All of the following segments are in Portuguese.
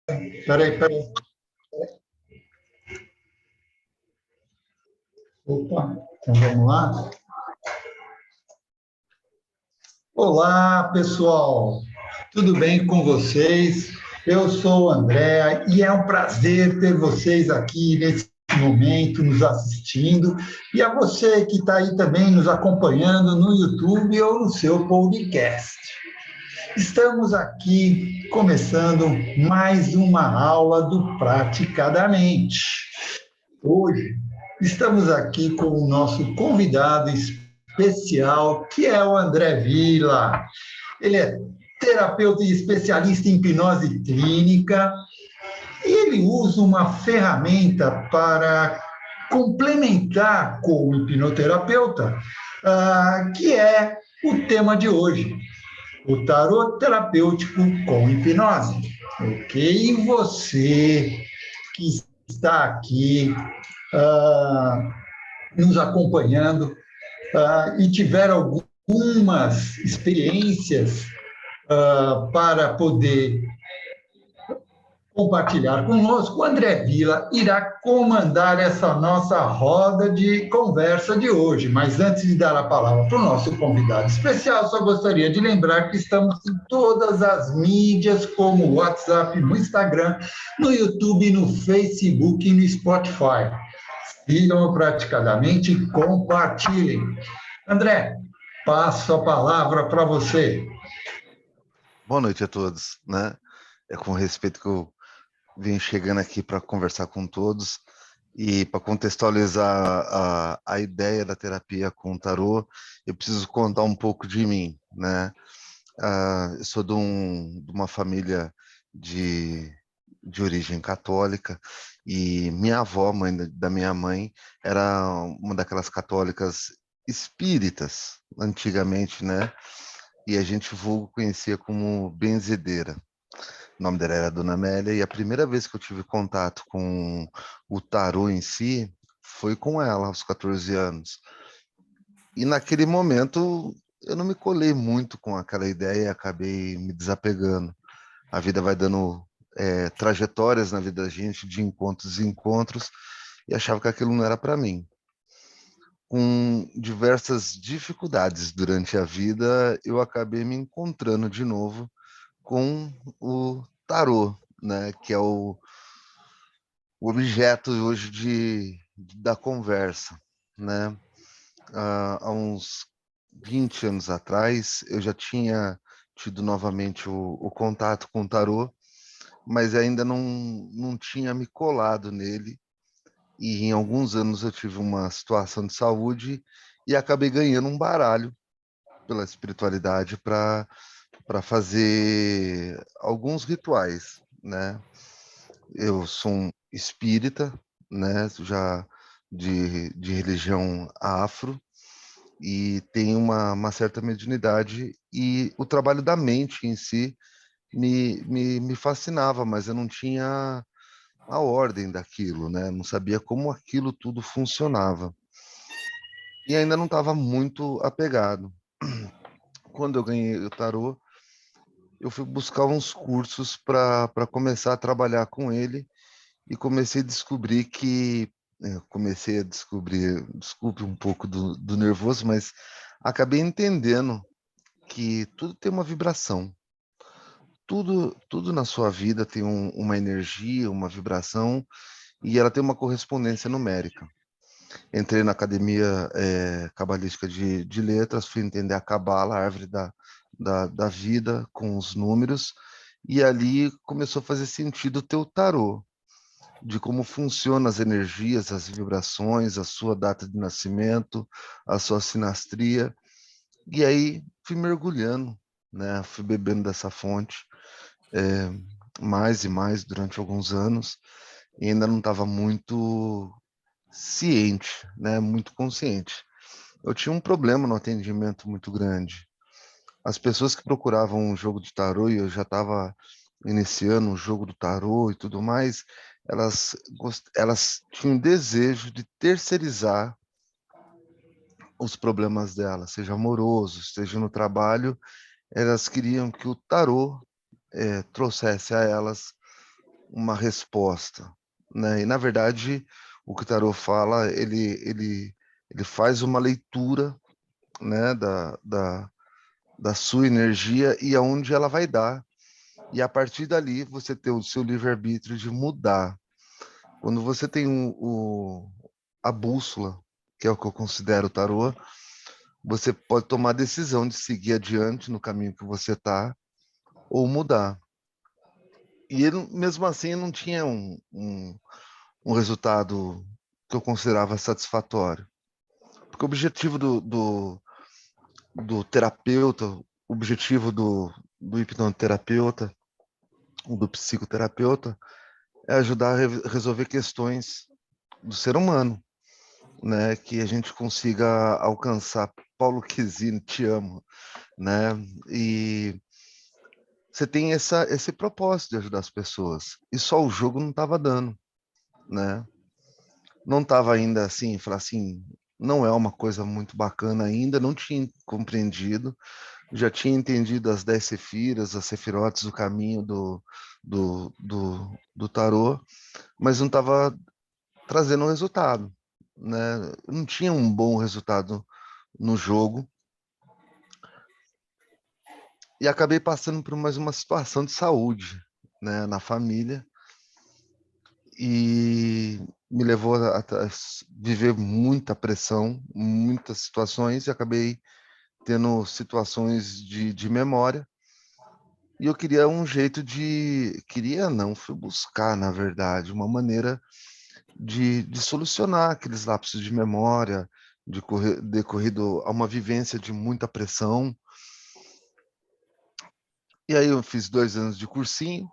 Peraí. Opa, então vamos lá. Olá, pessoal. Tudo bem com vocês? Eu sou o André e é um prazer ter vocês aqui nesse momento nos assistindo e a você que está aí também nos acompanhando no YouTube ou no seu podcast. Estamos aqui começando mais uma aula do Praticadamente. Hoje estamos aqui com o nosso convidado especial, que é o André Vila. Ele é terapeuta e especialista em hipnose clínica. E ele usa uma ferramenta para complementar como hipnoterapeuta, que é o tema de hoje, o tarot terapêutico com hipnose. Ok? E você que está aqui nos acompanhando e tiver algumas experiências para poder compartilhar conosco, o André Vila irá comandar essa nossa roda de conversa de hoje. Mas antes de dar a palavra para o nosso convidado especial, só gostaria de lembrar que estamos em todas as mídias, como o WhatsApp, no Instagram, no YouTube, no Facebook e no Spotify. Sigam praticadamente e compartilhem. André, passo a palavra para você. Boa noite a todos, né? É com respeito que eu vim chegando aqui para conversar com todos e para contextualizar a ideia da terapia com o tarô, eu preciso contar um pouco de mim, né? Eu sou de uma família de origem católica e minha avó, mãe da minha mãe, era uma daquelas católicas espíritas, antigamente, né? E a gente vulgo conhecia como benzedeira. O nome dela era Dona Amélia, e a primeira vez que eu tive contato com o tarô em si foi com ela, aos 14 anos. E naquele momento eu não me colei muito com aquela ideia e acabei me desapegando. A vida vai dando trajetórias na vida da gente, de encontros e encontros, e achava que aquilo não era para mim. Com diversas dificuldades durante a vida, eu acabei me encontrando de novo com o tarô, né, que é o objeto hoje da conversa, né? Há uns 20 anos atrás, eu já tinha tido novamente o contato com o tarô, mas ainda não tinha me colado nele, e em alguns anos eu tive uma situação de saúde e acabei ganhando um baralho pela espiritualidade para fazer alguns rituais, né? Eu sou um espírita, né? Já de religião afro e tenho uma certa mediunidade, e o trabalho da mente em si me fascinava, mas eu não tinha a ordem daquilo, né? Não sabia como aquilo tudo funcionava e ainda não estava muito apegado. Quando eu ganhei o tarô, eu fui buscar uns cursos para começar a trabalhar com ele e comecei a descobrir, desculpe um pouco do nervoso, mas acabei entendendo que tudo tem uma vibração. Tudo na sua vida tem uma energia, uma vibração, e ela tem uma correspondência numérica. Entrei na academia cabalística de letras, fui entender a cabala, a árvore da vida, com os números, e ali começou a fazer sentido o teu tarô, de como funcionam as energias, as vibrações, a sua data de nascimento, a sua sinastria. E aí fui mergulhando, né? Fui bebendo dessa fonte mais e mais durante alguns anos, e ainda não estava muito ciente, né? Muito consciente. Eu tinha um problema no atendimento muito grande. As pessoas que procuravam um jogo de tarô, e eu já estava iniciando o jogo do tarô e tudo mais, elas tinham desejo de terceirizar os problemas delas, seja amoroso, seja no trabalho. Elas queriam que o tarô trouxesse a elas uma resposta, né? E na verdade, o que o tarô fala, ele faz uma leitura, né, da sua energia e aonde ela vai dar. E a partir dali, você tem o seu livre-arbítrio de mudar. Quando você tem a bússola, que é o que eu considero o tarô, você pode tomar a decisão de seguir adiante no caminho que você está ou mudar. E ele, mesmo assim, não tinha um resultado que eu considerava satisfatório. Porque o objetivo do terapeuta, o objetivo do hipnoterapeuta, do psicoterapeuta, é ajudar a resolver questões do ser humano, né? Que a gente consiga alcançar. Paulo Quesini, te amo, né? E você tem esse propósito de ajudar as pessoas. E só o jogo não estava dando, né? Não estava ainda assim, falar assim, não é uma coisa muito bacana ainda, não tinha compreendido, já tinha entendido as 10 sefiras, as sefirotes, o caminho do tarô, mas não estava trazendo um resultado, né? Não tinha um bom resultado no jogo e acabei passando por mais uma situação de saúde, né, na família e me levou a viver muita pressão, muitas situações e acabei tendo situações de memória e eu queria um jeito queria não, fui buscar, na verdade, uma maneira de solucionar aqueles lapsos de memória, decorrido a uma vivência de muita pressão. E aí eu fiz 2 anos de cursinho,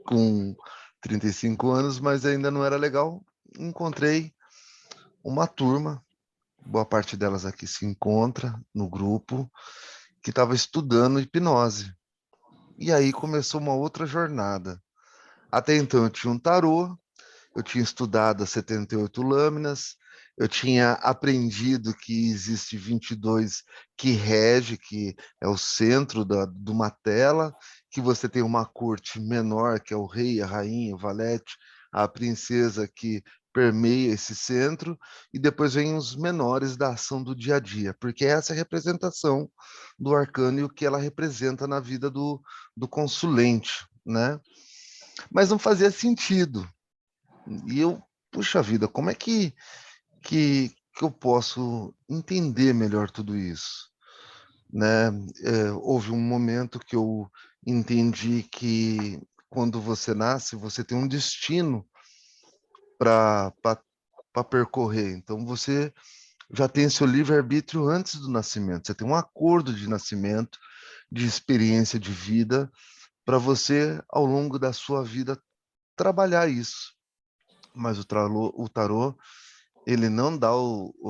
com 35 anos, mas ainda não era legal. Encontrei uma turma, boa parte delas aqui se encontra no grupo, que estava estudando hipnose. E aí começou uma outra jornada. Até então eu tinha um tarô, eu tinha estudado as 78 lâminas, eu tinha aprendido que existe 22 que rege, que é o centro de uma tela, que você tem uma corte menor, que é o rei, a rainha, o valete, a princesa que permeia esse centro, e depois vem os menores da ação do dia a dia, porque essa é a representação do arcano e o que ela representa na vida do consulente, né? Mas não fazia sentido, e eu, puxa vida, como é que eu posso entender melhor tudo isso, né? Houve um momento que eu entendi que quando você nasce, você tem um destino para percorrer. Então você já tem seu livre-arbítrio antes do nascimento. Você tem um acordo de nascimento, de experiência de vida, para você, ao longo da sua vida, trabalhar isso. Mas o tarô ele não dá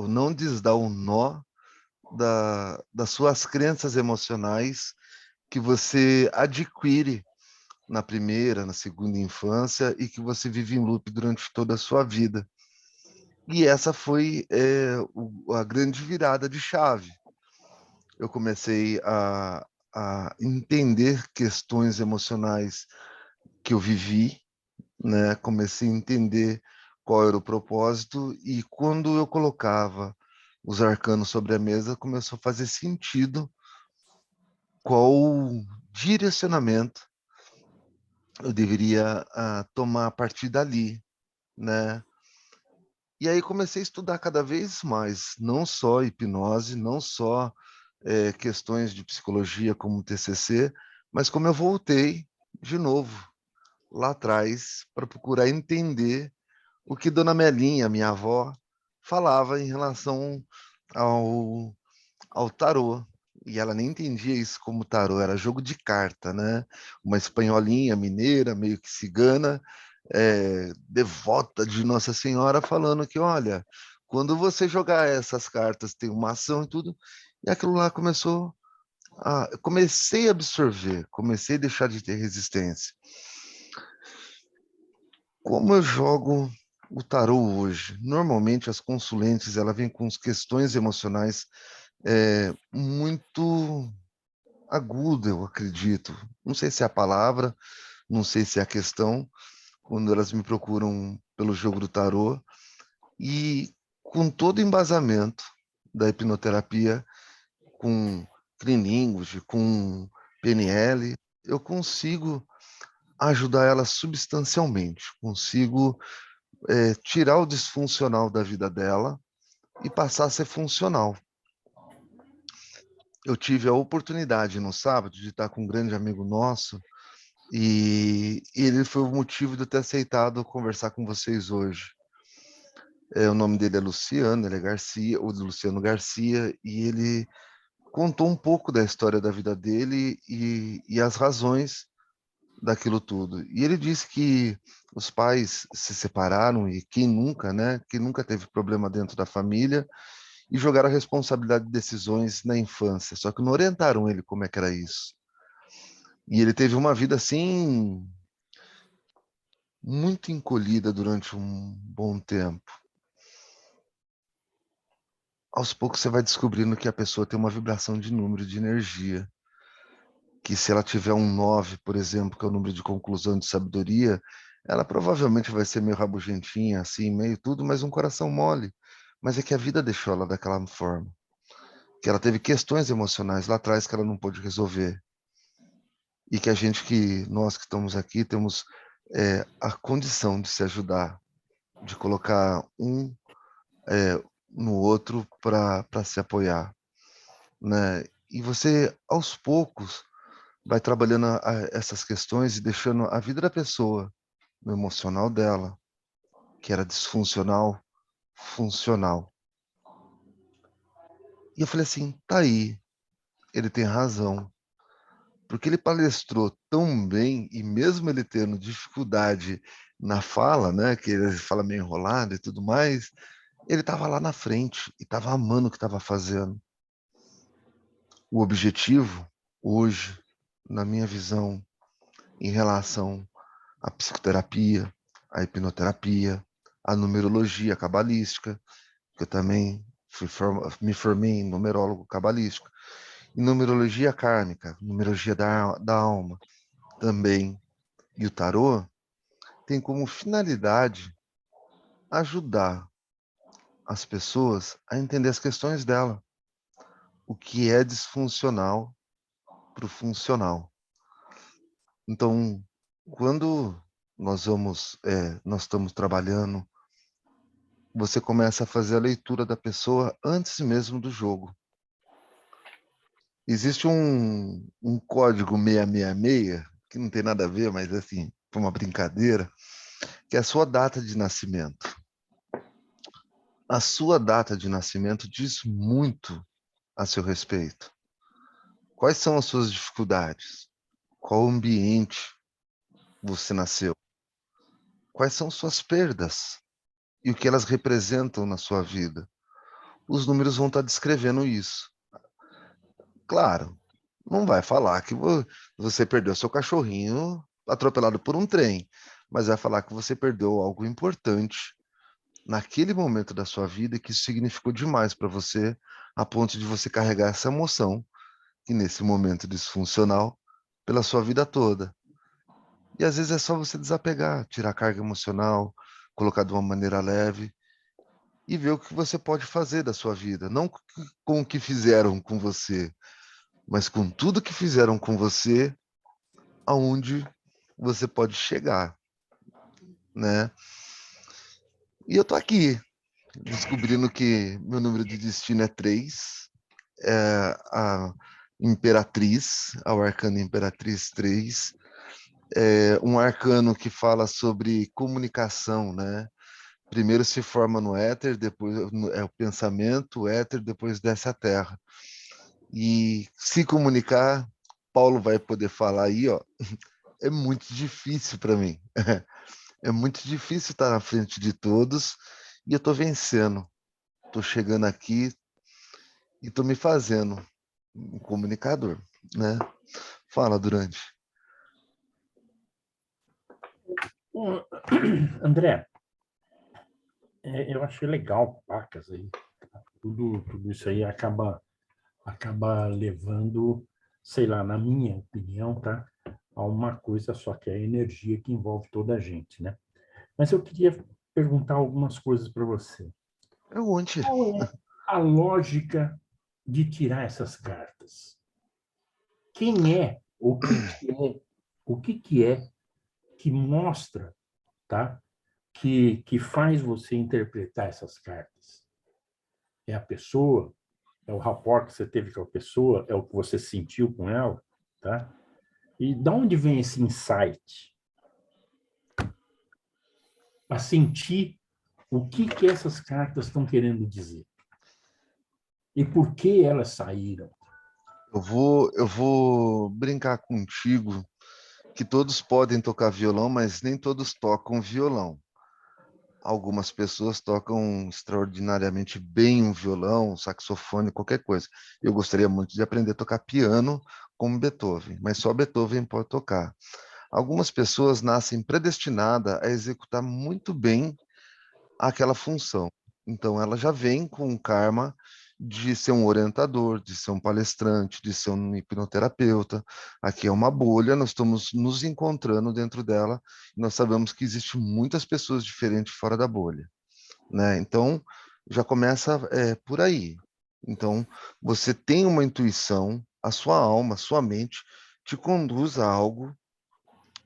não desdá o nó das suas crenças emocionais que você adquire na primeira, na segunda infância e que você vive em loop durante toda a sua vida. E essa foi a grande virada de chave. Eu comecei a entender questões emocionais que eu vivi, né? Comecei a entender qual era o propósito e quando eu colocava os arcanos sobre a mesa, começou a fazer sentido qual direcionamento eu deveria tomar a partir dali, né? E aí comecei a estudar cada vez mais, não só hipnose, não só questões de psicologia como TCC, mas como eu voltei de novo lá atrás para procurar entender o que Dona Melinha, minha avó, falava em relação ao, ao tarô. E ela nem entendia isso como tarô, era jogo de carta, né? Uma espanholinha mineira, meio que cigana, devota de Nossa Senhora, falando que, olha, quando você jogar essas cartas, tem uma ação e tudo. E aquilo lá começou comecei a absorver, comecei a deixar de ter resistência. Como eu jogo o tarô hoje? Normalmente as consulentes ela vem com questões emocionais muito agudas, eu acredito. Não sei se é a palavra, não sei se é a questão, quando elas me procuram pelo jogo do tarô, e com todo o embasamento da hipnoterapia, com Clean Language, com PNL, eu consigo ajudar ela substancialmente, consigo tirar o disfuncional da vida dela e passar a ser funcional. Eu tive a oportunidade no sábado de estar com um grande amigo nosso e ele foi o motivo de eu ter aceitado conversar com vocês hoje. O nome dele é Luciano, ele é Garcia, o Luciano Garcia, e ele contou um pouco da história da vida dele e as razões daquilo tudo. E ele disse que os pais se separaram e quem nunca, né? Quem nunca teve problema dentro da família e jogaram a responsabilidade de decisões na infância. Só que não orientaram ele como é que era isso. E ele teve uma vida assim muito encolhida durante um bom tempo. Aos poucos você vai descobrindo que a pessoa tem uma vibração de número de energia. Que se ela tiver um 9, por exemplo, que é o número de conclusão de sabedoria, ela provavelmente vai ser meio rabugentinha, assim, meio tudo, mas um coração mole. Mas é que a vida deixou ela daquela forma. Que ela teve questões emocionais lá atrás que ela não pôde resolver. E que nós que estamos aqui, temos a condição de se ajudar, de colocar um no outro para se apoiar, né? E você, aos poucos, vai trabalhando essas questões e deixando a vida da pessoa, no emocional dela, que era disfuncional, funcional. E eu falei assim, tá aí, ele tem razão. Porque ele palestrou tão bem, e mesmo ele tendo dificuldade na fala, né, que ele fala meio enrolado e tudo mais, ele estava lá na frente e estava amando o que estava fazendo. O objetivo, hoje, na minha visão, em relação à psicoterapia, à hipnoterapia, à numerologia cabalística, que eu também me formei em numerólogo cabalístico, e numerologia kármica, numerologia da alma também, e o tarô, tem como finalidade ajudar as pessoas a entender as questões dela, o que é disfuncional para o funcional. Então, quando nós estamos trabalhando, você começa a fazer a leitura da pessoa antes mesmo do jogo. Existe um código 666, que não tem nada a ver, mas assim, foi uma brincadeira, que é a sua data de nascimento. A sua data de nascimento diz muito a seu respeito. Quais são as suas dificuldades? Qual ambiente você nasceu? Quais são suas perdas? E o que elas representam na sua vida? Os números vão estar descrevendo isso. Claro, não vai falar que você perdeu seu cachorrinho atropelado por um trem, mas vai falar que você perdeu algo importante naquele momento da sua vida e que isso significou demais para você, a ponto de você carregar essa emoção, que nesse momento disfuncional, pela sua vida toda. E às vezes é só você desapegar, tirar a carga emocional, colocar de uma maneira leve e ver o que você pode fazer da sua vida. Não com o que fizeram com você, mas com tudo que fizeram com você, aonde você pode chegar, né? E eu tô aqui, descobrindo que meu número de destino é 3, é a Imperatriz, ao arcano Imperatriz 3, é um arcano que fala sobre comunicação, né? Primeiro se forma no éter, depois é o pensamento, o éter, depois desce à terra. E se comunicar, Paulo vai poder falar aí, ó, é muito difícil para mim. É muito difícil estar na frente de todos e eu estou vencendo. Estou chegando aqui e estou me fazendo um comunicador, né? Fala, Durante. André, eu achei legal pacas aí. Tudo isso aí acaba levando, sei lá, na minha opinião, tá? a uma coisa só, que é a energia que envolve toda a gente, né? Mas eu queria perguntar algumas coisas para você. Pergunte. Qual é a lógica de tirar essas cartas? Quem é, o que é que mostra, tá? Que faz você interpretar essas cartas? É a pessoa? É o rapport que você teve com a pessoa? É o que você sentiu com ela? Tá? E de onde vem esse insight? Para sentir o que essas cartas estão querendo dizer. E por que elas saíram. Eu vou brincar contigo que todos podem tocar violão, mas nem todos tocam violão. Algumas pessoas tocam extraordinariamente bem um violão, saxofone, qualquer coisa. Eu gostaria muito de aprender a tocar piano como Beethoven, mas só Beethoven pode tocar. Algumas pessoas nascem predestinadas a executar muito bem aquela função. Então, ela já vem com um karma de ser um orientador, de ser um palestrante, de ser um hipnoterapeuta. Aqui é uma bolha, nós estamos nos encontrando dentro dela e nós sabemos que existem muitas pessoas diferentes fora da bolha, né? Então, já começa por aí. Então, você tem uma intuição, a sua alma, a sua mente te conduz a algo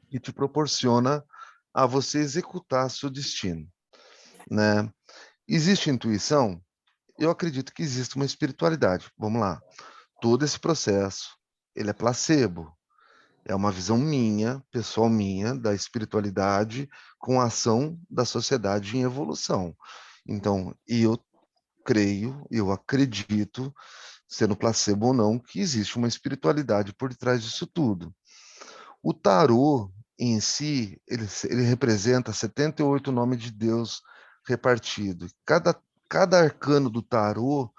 que te proporciona a você executar seu destino, né? Existe intuição? Eu acredito que existe uma espiritualidade. Vamos lá. Todo esse processo, ele é placebo. É uma visão minha, pessoal minha, da espiritualidade com a ação da sociedade em evolução. Então, eu creio, eu acredito, sendo placebo ou não, que existe uma espiritualidade por trás disso tudo. O tarô em si, ele representa 78 nomes de Deus repartido. Cada arcano do tarô,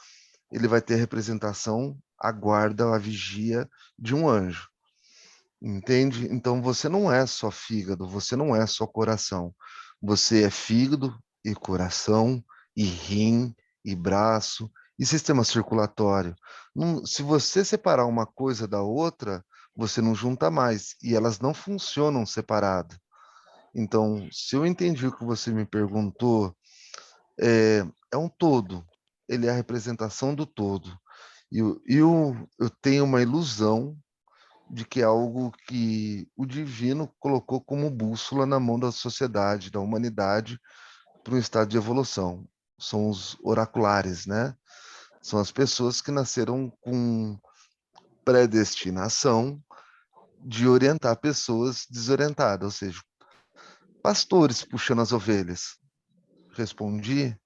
ele vai ter a representação, a guarda, a vigia de um anjo. Entende? Então você não é só fígado, você não é só coração. Você é fígado e coração e rim e braço e sistema circulatório. Se você separar uma coisa da outra, você não junta mais e elas não funcionam separado. Então, se eu entendi o que você me perguntou, é um todo. Ele é a representação do todo. Eu tenho uma ilusão de que é algo que o divino colocou como bússola na mão da sociedade, da humanidade, para um estado de evolução. São os oraculares, né? São as pessoas que nasceram com predestinação de orientar pessoas desorientadas, ou seja, pastores puxando as ovelhas. Respondi.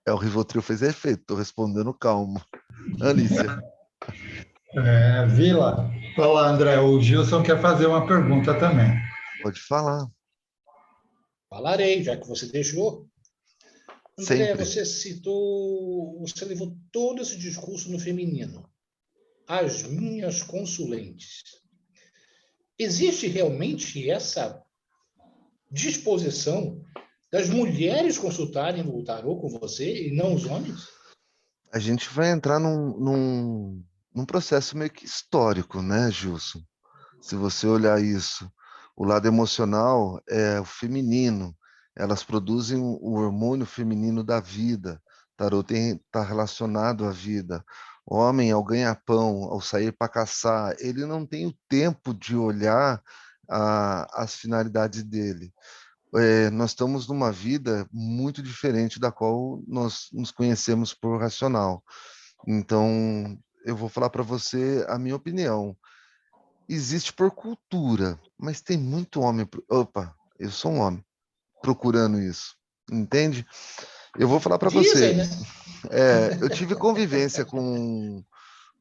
O Rivotril fez efeito, estou respondendo calmo. Anícia. Vila, fala, André. O Gilson quer fazer uma pergunta também. Pode falar. Falarei, já que você deixou. André, Sempre. você levou todo esse discurso no feminino. As minhas consulentes. Existe realmente essa disposição das mulheres consultarem o tarô com você e não os homens? A gente vai entrar num processo meio que histórico, né, Gilson? Se você olhar isso, o lado emocional é o feminino. Elas produzem o hormônio feminino da vida. Tarot está relacionado à vida. O homem, ao ganha-pão, ao sair para caçar, ele não tem o tempo de olhar as finalidades dele. Nós estamos numa vida muito diferente da qual nós nos conhecemos por racional. Então, eu vou falar para você a minha opinião. Existe por cultura, mas tem muito homem. Opa, eu sou um homem procurando isso, entende? Eu vou falar para você. Dizem, né? Eu tive convivência com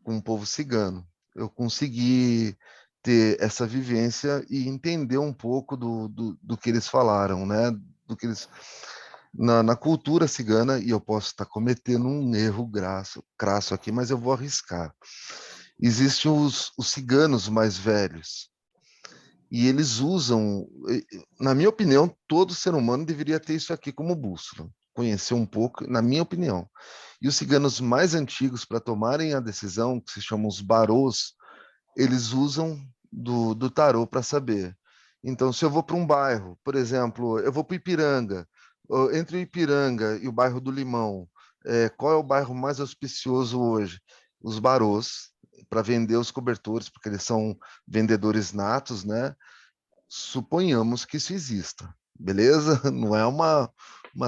o povo cigano. Eu consegui ter essa vivência e entender um pouco do que eles falaram, né? Do que eles na cultura cigana, e eu posso estar cometendo um erro crasso aqui, mas eu vou arriscar. Existem os ciganos mais velhos, e eles usam, na minha opinião, todo ser humano deveria ter isso aqui como bússola, conhecer um pouco, na minha opinião. E os ciganos mais antigos, para tomarem a decisão, que se chamam os barôs, eles usam do tarô para saber. Então, se eu vou para um bairro, por exemplo, eu vou para Ipiranga, entre o Ipiranga e o bairro do Limão, qual é o bairro mais auspicioso hoje? Os barôs, para vender os cobertores, porque eles são vendedores natos, né? Suponhamos que isso exista, beleza? Não é uma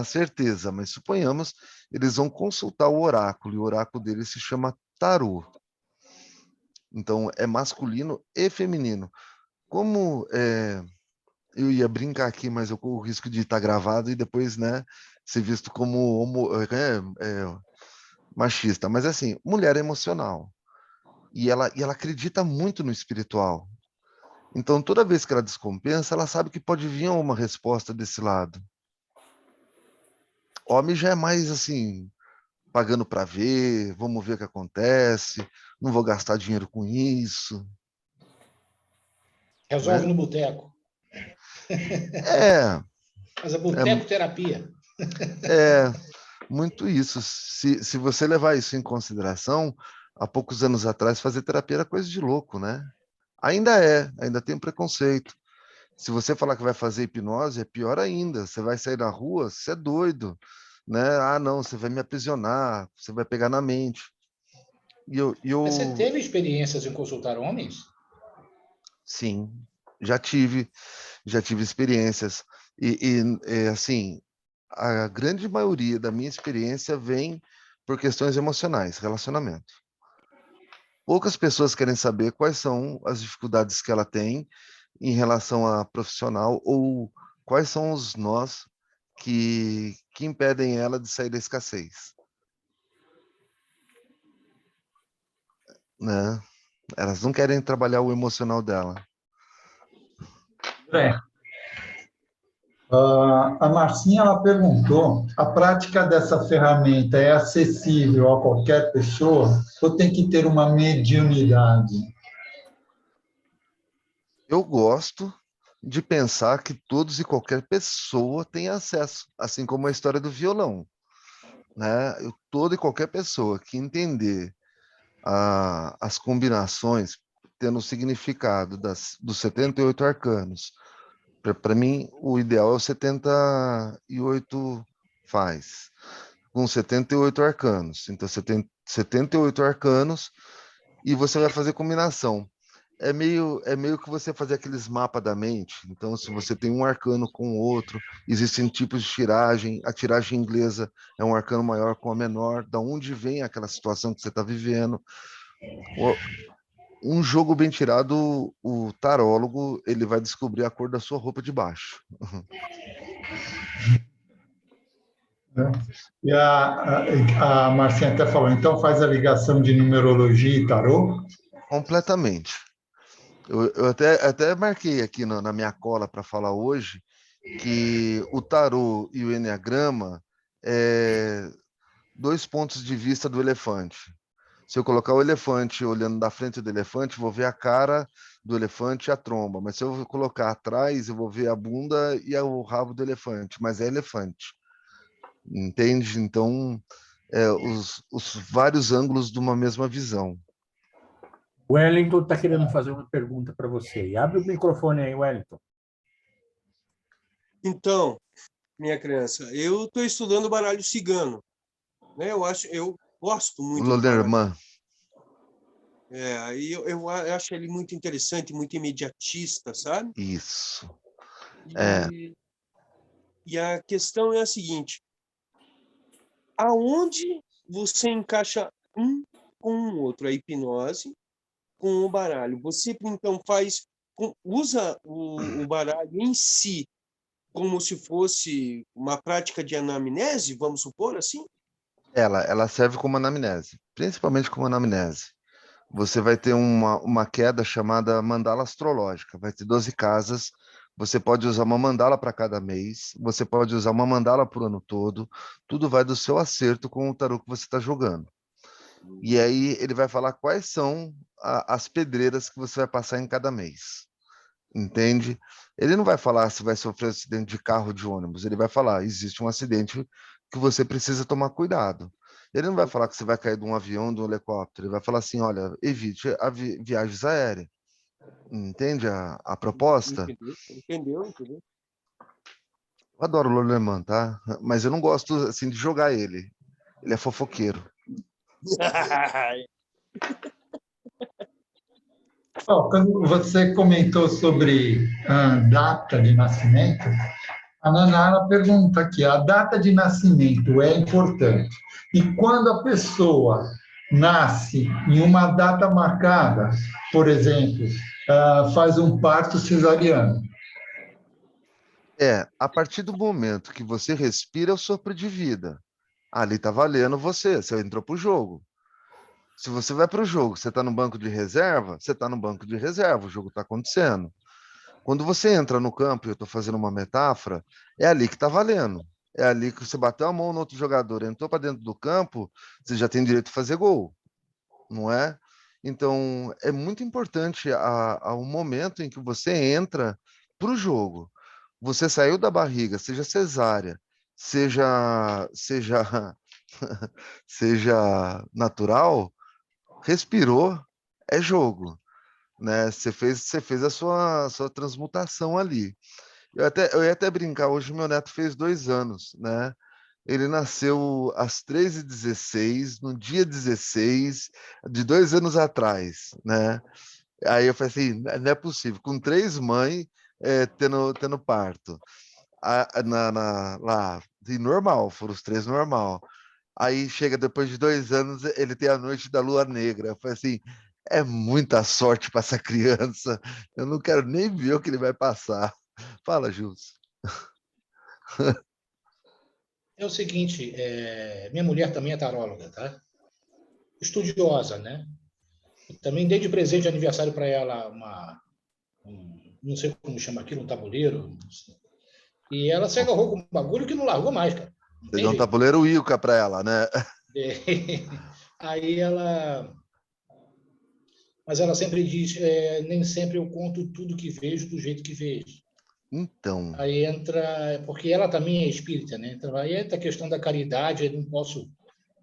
certeza, mas suponhamos, eles vão consultar o oráculo, e o oráculo deles se chama tarô. Então, é masculino e feminino. Como eu ia brincar aqui, mas eu corro o risco de estar gravado e depois, né, ser visto como machista. Mas, assim, mulher é emocional. E ela acredita muito no espiritual. Então, toda vez que ela descompensa, ela sabe que pode vir uma resposta desse lado. Homem já é mais assim, pagando para ver, vamos ver o que acontece, não vou gastar dinheiro com isso, Resolve né? no boteco. É, Mas é boteco-terapia. é muito isso. Se você levar isso em consideração, há poucos anos atrás, fazer terapia era coisa de louco, né? Ainda tem preconceito. Se você falar que vai fazer hipnose, é pior ainda. Você vai sair na rua, você é doido, né? Ah, não, você vai me aprisionar, você vai pegar na mente. E Mas você eu teve experiências em consultar homens? sim, já tive, já tive experiências. Assim, a grande maioria da minha experiência vem por questões emocionais, relacionamento. Poucas pessoas querem saber quais são as dificuldades que ela tem em relação a profissional ou quais são os nós que impedem ela de sair da escassez, né? Elas não querem trabalhar o emocional dela. É. A Marcinha ela perguntou: a prática dessa ferramenta é acessível a qualquer pessoa ou tem que ter uma mediunidade? Eu gosto de pensar que todos e qualquer pessoa tem acesso, assim como a história do violão, né? Toda e qualquer pessoa que entender as combinações, tendo o significado dos 78 arcanos. Para mim, o ideal é o 78 faz, com 78 arcanos. Então, você tem 78 arcanos e você vai fazer combinação. É meio que você fazer aqueles mapas da mente. Então, se você tem um arcano com o outro, existem tipos de tiragem. A tiragem inglesa é um arcano maior com a menor. Da onde vem aquela situação que você está vivendo? Um jogo bem tirado, o tarólogo ele vai descobrir a cor da sua roupa de baixo. Né? E a Marcinha até falou: então faz a ligação de numerologia e tarô? Completamente. Eu até marquei aqui na minha cola para falar hoje que o tarô e o enneagrama é dois pontos de vista do elefante. Se eu colocar o elefante olhando da frente do elefante, vou ver a cara do elefante e a tromba. Mas se eu colocar atrás, eu vou ver a bunda e o rabo do elefante. Mas é elefante. Entende? Então, os vários ângulos de uma mesma visão. O Wellington está querendo fazer uma pergunta para você. E abre o microfone aí, Wellington. Então, minha criança, eu estou estudando baralho cigano, né? Eu gosto O muito do baralho. Loderman, Aí eu acho ele muito interessante, muito imediatista, sabe? isso. E, e a questão é a seguinte: aonde você encaixa um com o outro, a hipnose com o baralho? Você então usa o baralho em si como se fosse uma prática de anamnese, vamos supor assim? Ela serve como anamnese, principalmente como anamnese. Você vai ter uma queda chamada mandala astrológica. Vai ter 12 casas. Você pode usar uma mandala para cada mês. Você pode usar uma mandala para o ano todo. Tudo vai do seu acerto com o tarô que você está jogando. E aí ele vai falar quais são as pedreiras que você vai passar em cada mês. Entende? Ele não vai falar se vai sofrer um acidente de carro ou de ônibus. Ele vai falar, existe um acidente que você precisa tomar cuidado. Ele não vai falar que você vai cair de um avião, de um helicóptero. Ele vai falar assim, olha, evite viagens aéreas. Entende a proposta? Entendeu? Entendeu? Entendeu? Eu adoro o Loleman, tá? Mas eu não gosto, assim, de jogar ele. Ele é fofoqueiro. Ó, quando você comentou sobre data de nascimento, a Nanara pergunta aqui: a data de nascimento é importante? E quando a pessoa nasce em uma data marcada, por exemplo, faz um parto cesariano? A partir do momento que você respira, é o sopro de vida. Ali tá valendo você entrou pro jogo. Se você vai para o jogo, você está no banco de reserva, você está no banco de reserva, o jogo está acontecendo. Quando você entra no campo, e eu estou fazendo uma metáfora, é ali que está valendo. É ali que você bateu a mão no outro jogador, entrou para dentro do campo, você já tem direito de fazer gol, não é? Então, é muito importante o momento em que você entra para o jogo. Você saiu da barriga, seja cesárea, seja seja natural, respirou, é jogo, né? Você fez a sua transmutação ali. Eu ia até brincar, hoje meu neto fez 2 anos, né? Ele nasceu às 13h16, no dia 16 de 2 anos atrás, né? Aí eu falei assim, não é possível, com 3 mães tendo parto. Lá, e normal, foram os 3 normal. Aí chega depois de 2 anos, ele tem a noite da lua negra. Eu falei assim, é muita sorte para essa criança. Eu não quero nem ver o que ele vai passar. Fala, Jus. É o seguinte, minha mulher também é taróloga, tá? Estudiosa, né? Também dei de presente de aniversário para ela não sei como chama aquilo, um tabuleiro. E ela se agarrou com um bagulho que não largou mais, cara. Não Você tem deu um jeito. tabuleiro Wilca para ela, né? Aí ela. Mas ela sempre diz: nem sempre eu conto tudo que vejo do jeito que vejo. Então, Aí entra. Porque ela também é espírita, né? Então, aí entra a questão da caridade. Eu não posso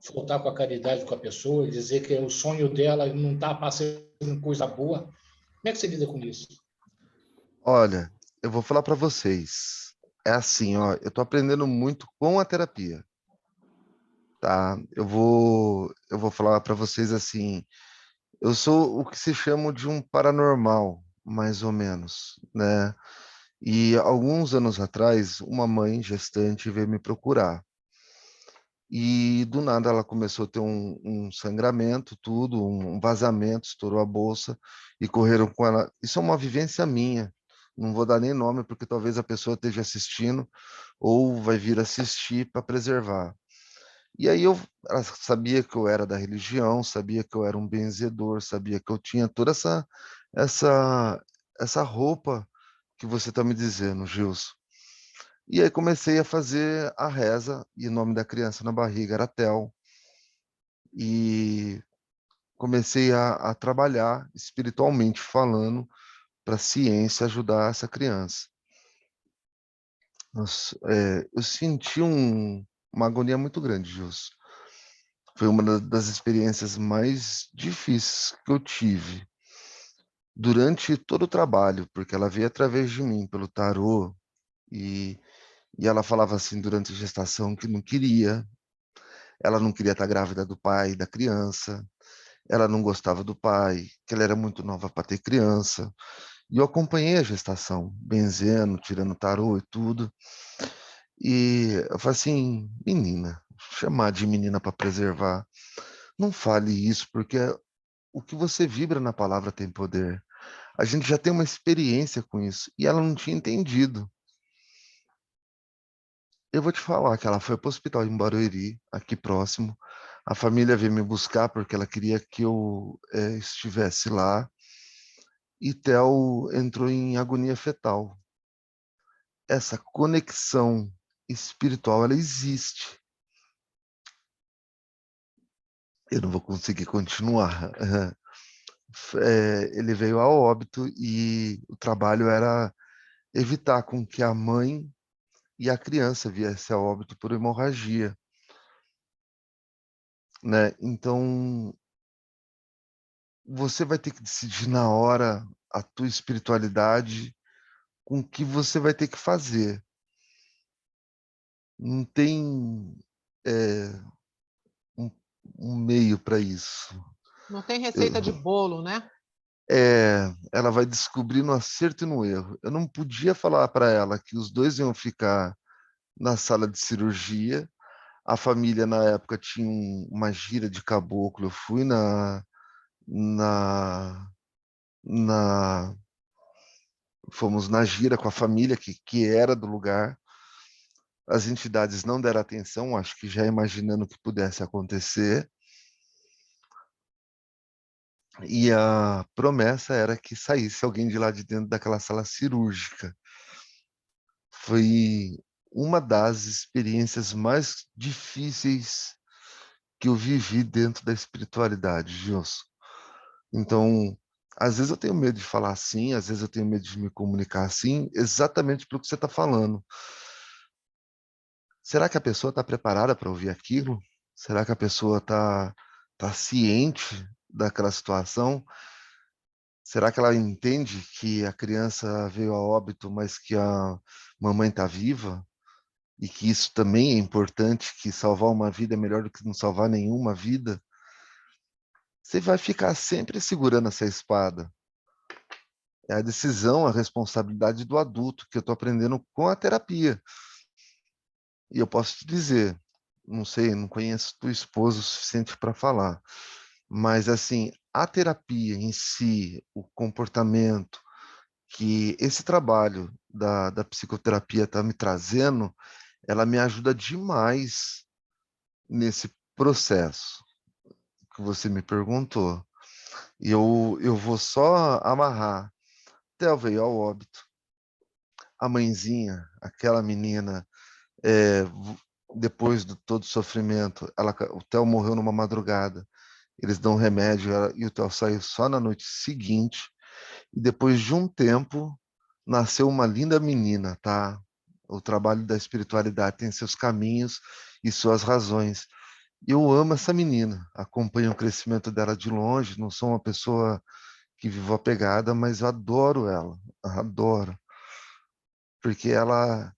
faltar com a caridade com a pessoa, dizer que o sonho dela não está passando coisa boa. Como é que você lida com isso? olha, eu vou falar para vocês. É assim, ó, eu tô aprendendo muito com a terapia, tá? Eu vou falar para vocês assim, eu sou o que se chama de um paranormal, mais ou menos, né? E alguns anos atrás, uma mãe gestante veio me procurar. E do nada ela começou a ter um sangramento, tudo, um vazamento, estourou a bolsa e correram com ela. Isso é uma vivência minha. Não vou dar nem nome, porque talvez a pessoa esteja assistindo ou vai vir assistir para preservar. E aí ela sabia que eu era da religião, sabia que eu era um benzedor, sabia que eu tinha toda essa, essa roupa que você está me dizendo, Gilson. E aí comecei a fazer a reza, e o nome da criança na barriga era Tel, e comecei a trabalhar espiritualmente falando para a ciência ajudar essa criança. Eu senti uma agonia muito grande, Gilson. Foi uma das experiências mais difíceis que eu tive durante todo o trabalho, porque ela veio através de mim, pelo tarô, e, e ela falava assim durante a gestação que não queria, ela não queria estar grávida do pai da criança, ela não gostava do pai, que ela era muito nova para ter criança. E eu acompanhei a gestação, benzendo, tirando tarô e tudo. E eu falei assim, menina, chamar de menina para preservar, não fale isso, porque o que você vibra na palavra tem poder. A gente já tem uma experiência com isso. E ela não tinha entendido. Eu vou te falar que ela foi para o hospital em Barueri, aqui próximo. A família veio me buscar porque ela queria que eu estivesse lá. E Theo entrou em agonia fetal. Essa conexão espiritual, ela existe. Eu não vou conseguir continuar. Ele veio a óbito e o trabalho era evitar com que a mãe e a criança viesse a óbito por hemorragia. né? Então, você vai ter que decidir na hora a tua espiritualidade com o que você vai ter que fazer. Não tem é, um, um meio para isso. Não tem Eu- receita de bolo, né? ela vai descobrir no acerto e no erro. Eu não podia falar para ela que os dois iam ficar na sala de cirurgia. A família, na época, tinha uma gira de caboclo. Eu fui na, na fomos na gira com a família que era do lugar. As entidades não deram atenção, acho que já imaginando o que pudesse acontecer. E a promessa era que saísse alguém de lá de dentro daquela sala cirúrgica. Foi uma das experiências mais difíceis que eu vivi dentro da espiritualidade, Gilson. Então, às vezes eu tenho medo de falar assim, às vezes eu tenho medo de me comunicar assim, exatamente pelo que você está falando. Será que a pessoa está preparada para ouvir aquilo? Será que a pessoa tá ciente daquela situação? Será que ela entende que a criança veio a óbito, mas que a mamãe está viva? E que isso também é importante, que salvar uma vida é melhor do que não salvar nenhuma vida? Você vai ficar sempre segurando essa espada. É a decisão, a responsabilidade do adulto, que eu estou aprendendo com a terapia. E eu posso te dizer, não sei, não conheço tua esposa o suficiente para falar, mas assim, a terapia em si, o comportamento que esse trabalho da psicoterapia está me trazendo, ela me ajuda demais nesse processo que você me perguntou. E eu vou só amarrar. Theo veio ao óbito. A mãezinha, aquela menina, depois de todo o sofrimento, o Theo morreu numa madrugada. Eles dão remédio e o Theo saiu só na noite seguinte. E depois de um tempo, nasceu uma linda menina, tá? O trabalho da espiritualidade tem seus caminhos e suas razões. Eu amo essa menina, acompanho o crescimento dela de longe, não sou uma pessoa que vivo apegada, mas eu adoro ela, adoro, porque ela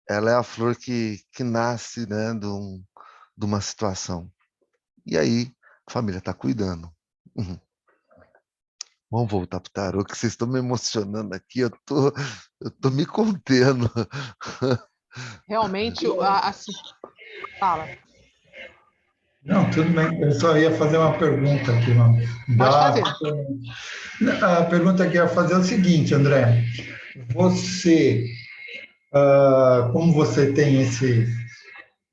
é a flor que nasce, né, de uma situação. E aí, a família está cuidando. Uhum. Vamos voltar para o tarô, que vocês estão me emocionando aqui, eu tô me contendo. Realmente, fala. Não, tudo bem. Eu só ia fazer uma pergunta aqui, mano. Pode fazer. A pergunta que eu ia fazer é o seguinte, André. Você, como você tem esse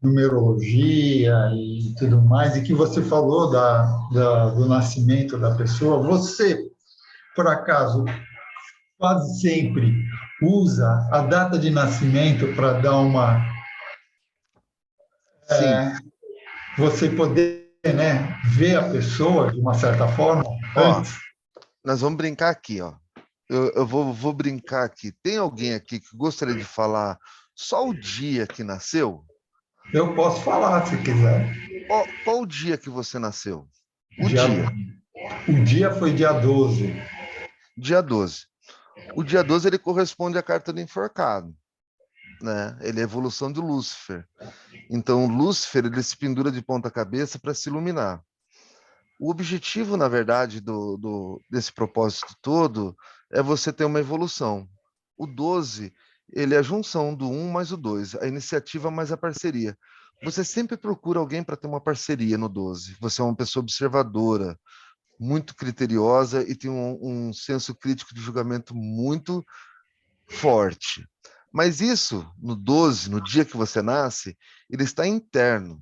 numerologia e tudo mais, e que você falou do nascimento da pessoa, você, por acaso, quase sempre usa a data de nascimento para dar Sim, você poder, né, ver a pessoa de uma certa forma ó, antes? nós vamos brincar aqui, ó. Eu vou brincar aqui. Tem alguém aqui que gostaria de falar só o dia que nasceu? Eu posso falar se quiser. Qual o dia que você nasceu? O Dia, dia, o dia foi dia 12. dia 12. O dia 12 ele corresponde à carta do enforcado, né? Ele é a evolução de Lúcifer. Então, Lúcifer ele se pendura de ponta cabeça para se iluminar. O objetivo, na verdade, desse propósito todo é você ter uma evolução. O 12, ele é a junção do 1 mais o 2, a iniciativa mais a parceria. Você sempre procura alguém para ter uma parceria no 12. Você é uma pessoa observadora, muito criteriosa e tem um senso crítico de julgamento muito forte. Mas isso, no 12, no dia que você nasce, ele está interno.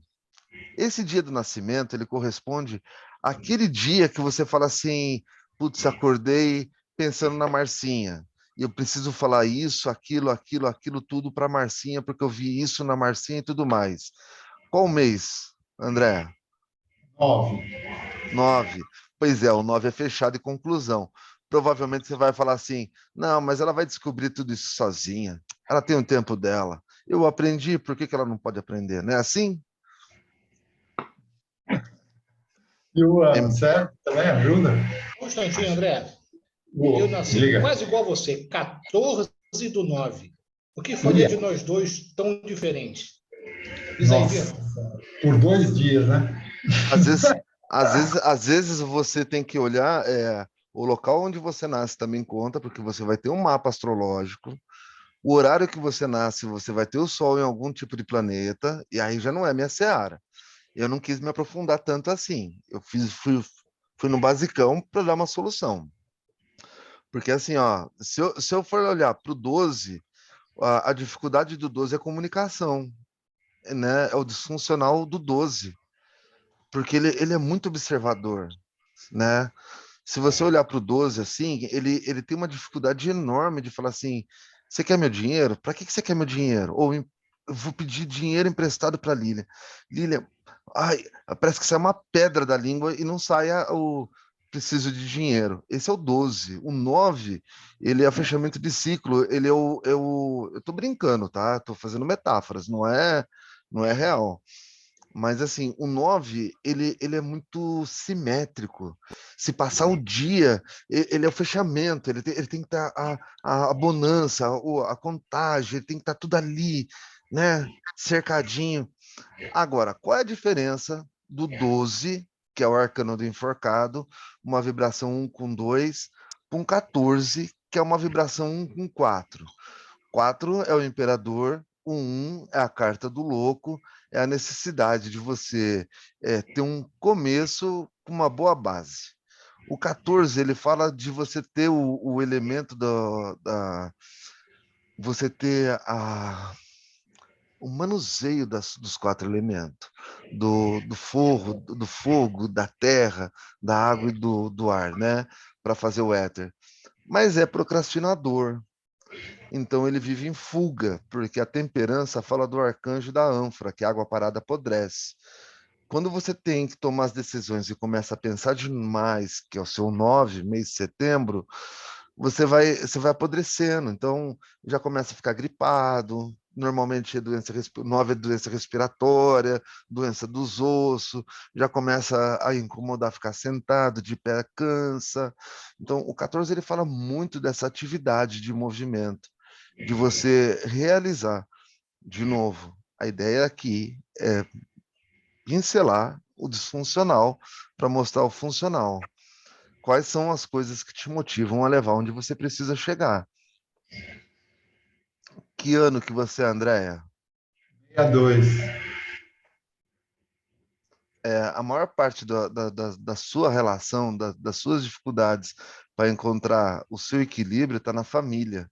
Esse dia do nascimento, ele corresponde àquele dia que você fala assim, putz, acordei pensando na Marcinha. E eu preciso falar isso, aquilo tudo para Marcinha, porque eu vi isso na Marcinha e tudo mais. Qual mês, André? 9. 9. Pois é, o 9 é fechado e conclusão. Provavelmente você vai falar assim, não, mas ela vai descobrir tudo isso sozinha. Ela tem o tempo dela. Eu aprendi, por que ela não pode aprender? Não é assim? E o ano, Em- certo? Também ajuda? Um instantinho, André. Uou, Eu nasci diga. quase igual a você, 14/9. O que faria Olha, de nós dois tão diferentes? Diz aí, nossa, Vitor. por 2 dias, né? Às vezes, às vezes você tem que olhar, o local onde você nasce também conta, porque você vai ter um mapa astrológico. O horário que você nasce, você vai ter o Sol em algum tipo de planeta, e aí já não é minha seara. Eu não quis me aprofundar tanto assim. Fui no basicão para dar uma solução. Porque assim, ó, se eu for olhar para o 12, a dificuldade do 12 é a comunicação, né? É o disfuncional do 12, porque ele é muito observador, né? Se você olhar para o 12 assim, ele tem uma dificuldade enorme de falar assim: você quer meu dinheiro? Para que você quer meu dinheiro? Ou eu vou pedir dinheiro emprestado para Lília. Lília, ai, parece que sai uma pedra da língua e não saia o preciso de dinheiro. Esse é o 12. O 9, ele é o fechamento de ciclo, ele eu tô brincando, tá? Tô fazendo metáforas, não é real. Mas assim, o 9 ele é muito simétrico. Se passar o dia, ele é o fechamento, ele tem que estar a bonança, a contagem, ele tem que estar tudo ali, né? Cercadinho. Agora, qual é a diferença do 12, que é o arcano do enforcado, uma vibração 1 com 2, com 14, que é uma vibração 1 com 4? 4 é o imperador, o 1 é a carta do louco, é a necessidade de você ter um começo com uma boa base. O 14, ele fala de você ter o elemento você ter o manuseio dos 4 elementos, do fogo, da terra, da água e do ar, né? Para fazer o éter. Mas é procrastinador. Então ele vive em fuga, porque a temperança fala do arcanjo da ânfora, que a água parada apodrece. Quando você tem que tomar as decisões e começa a pensar demais, que é o seu 9, mês de setembro, você vai apodrecendo. Então já começa a ficar gripado. Normalmente é 9 é doença respiratória, doença dos ossos, já começa a incomodar ficar sentado, de pé cansa. Então o 14 ele fala muito dessa atividade de movimento, de você realizar. De novo, a ideia aqui é pincelar o disfuncional para mostrar o funcional. Quais são as coisas que te motivam a levar onde você precisa chegar? Que ano que você é, Andréia? 62. A maior parte da sua relação, das suas dificuldades para encontrar o seu equilíbrio está na família,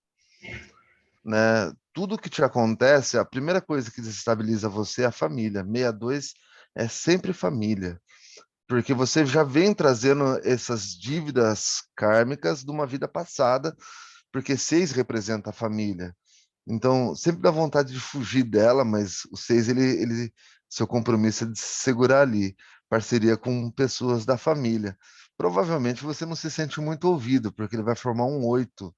né? Tudo que te acontece, a primeira coisa que desestabiliza você é a família. 62 é sempre família, porque você já vem trazendo essas dívidas kármicas de uma vida passada, porque 6 representa a família. Então, sempre dá vontade de fugir dela, mas o 6, seu compromisso é de se segurar ali, parceria com pessoas da família. Provavelmente você não se sente muito ouvido, porque ele vai formar um 8,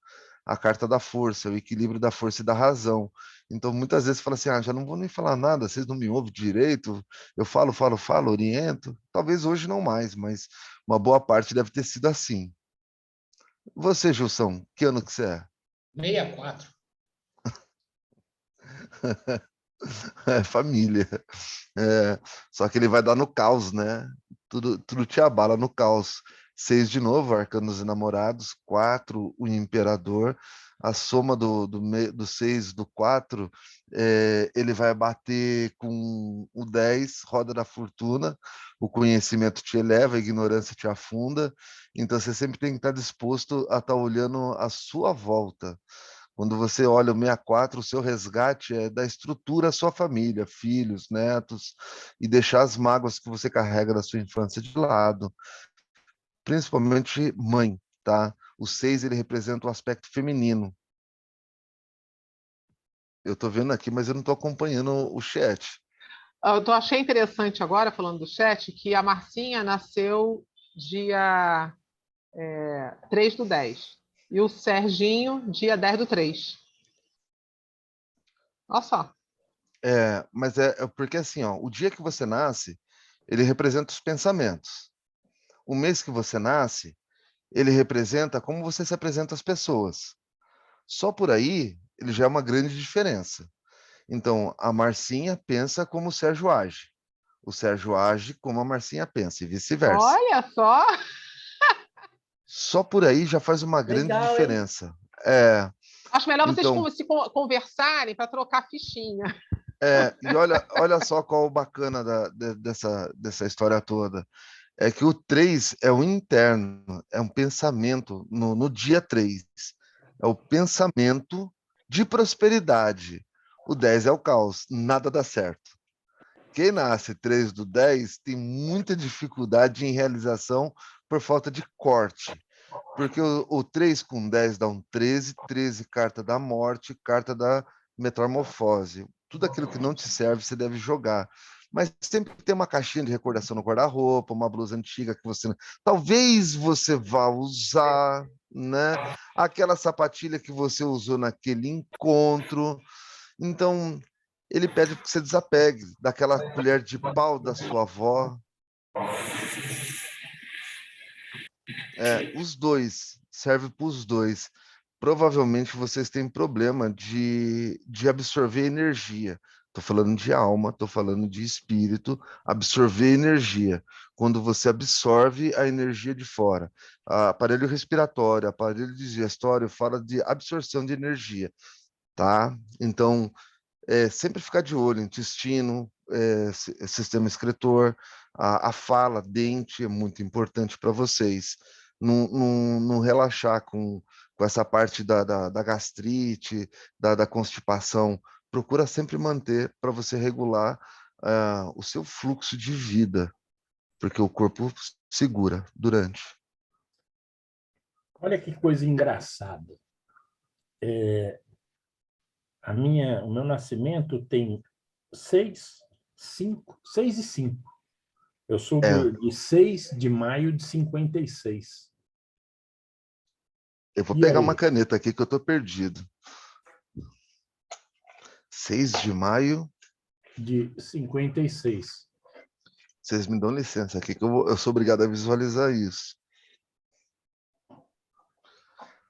a carta da força, o equilíbrio da força e da razão. Então, muitas vezes fala assim: já não vou nem falar nada, vocês não me ouvem direito, eu falo, falo, falo, oriento. Talvez hoje não mais, mas uma boa parte deve ter sido assim. Você, Gilson, que ano que você é? 64. É família. É, só que ele vai dar no caos, né? Tudo te abala no caos. 6 de novo, arcanos enamorados. 4, o imperador. A soma do 6 do 4, ele vai bater com o 10, roda da fortuna. O conhecimento te eleva, a ignorância te afunda. Então você sempre tem que estar disposto a estar olhando a sua volta. Quando você olha o 64, o seu resgate é da estrutura da sua família, filhos, netos, e deixar as mágoas que você carrega da sua infância de lado, principalmente mãe, tá? O 6, ele representa o aspecto feminino. Eu tô vendo aqui, mas eu não tô acompanhando o chat. Achei interessante agora, falando do chat, que a Marcinha nasceu dia 3/10 e o Serginho, dia 10/3. Olha só. Mas é porque assim, ó, o dia que você nasce, ele representa os pensamentos. o mês que você nasce, ele representa como você se apresenta às pessoas. Só por aí, ele já é uma grande diferença. Então, a Marcinha pensa como o Sérgio age. O Sérgio age como a Marcinha pensa, e vice-versa. Olha só! Só por aí já faz uma grande Legal, hein? diferença. É, Acho melhor vocês então, conversarem para trocar fichinha. e olha só qual o bacana dessa história toda. É que o 3 é o interno, é um pensamento no dia 3. É o pensamento de prosperidade. O 10 é o caos, nada dá certo. Quem nasce 3 do 10 tem muita dificuldade em realização por falta de corte. Porque o 3 com 10 dá um 13, 13 carta da morte, carta da metamorfose. Tudo aquilo que não te serve, você deve jogar. Mas sempre tem uma caixinha de recordação no guarda-roupa, uma blusa antiga que você talvez você vá usar, né? Aquela sapatilha que você usou naquele encontro. Então, ele pede que você desapegue daquela colher de pau da sua avó. Os dois, serve para os dois. Provavelmente vocês têm problema de absorver energia. Estou falando de alma, estou falando de espírito, absorver energia. Quando você absorve a energia de fora. Aparelho respiratório, aparelho digestório fala de absorção de energia, tá? Então, sempre ficar de olho, intestino, sistema excretor, a fala, dente é muito importante para vocês. Não relaxar com essa parte da gastrite, da constipação. Procura sempre manter para você regular o seu fluxo de vida, porque o corpo segura durante. Olha que coisa engraçada. O meu nascimento tem 6 e 5. Eu sou É, de 6 de maio de 56. eu vou E pegar uma aí? caneta aqui que eu estou perdido. 6 de maio. De 56. Vocês me dão licença aqui, que eu sou obrigado a visualizar isso.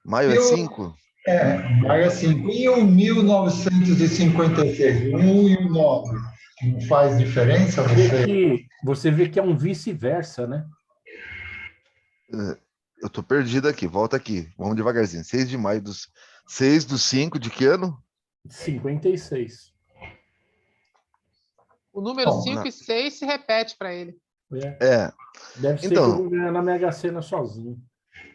Maio é 5? Maio é 5. E o 1956? O 1 e o 9? Não faz diferença você? Você vê que é um vice-versa, né? Eu tô perdido aqui, volta aqui. Vamos devagarzinho. 6 de maio 6 do 5 de que ano? 56. O número Bom, 5 e 6 se repete para ele. É. Deve ser que eu Então, vou ganhar na Mega Sena sozinho.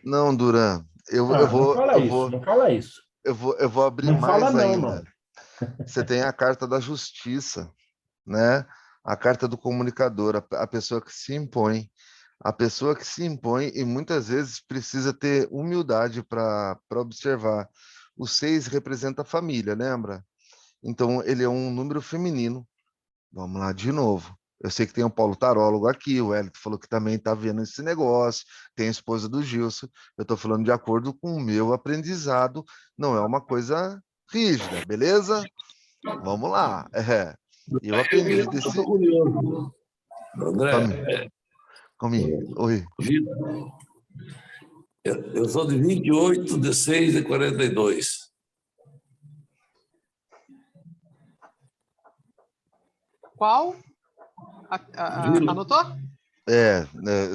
não, Duran, Não fala isso, não fala isso. eu vou abrir Não fala mais não, ainda. não. Você tem a carta da justiça, né? A carta do comunicador, a pessoa que se impõe. A pessoa que se impõe e muitas vezes precisa ter humildade para observar. O 6 representa a família, lembra? Então, ele é um número feminino. Vamos lá de novo. Eu sei que tem o Paulo Tarólogo aqui, o Hélio falou que também está vendo esse negócio, tem a esposa do Gilson. Eu estou falando de acordo com o meu aprendizado, não é uma coisa rígida, beleza? Vamos lá. Eu aprendi Eu desse. estou curioso. André, Comigo. Oi. Vitor, eu sou de 28 de 6 de 42. Qual? Vila. Anotou?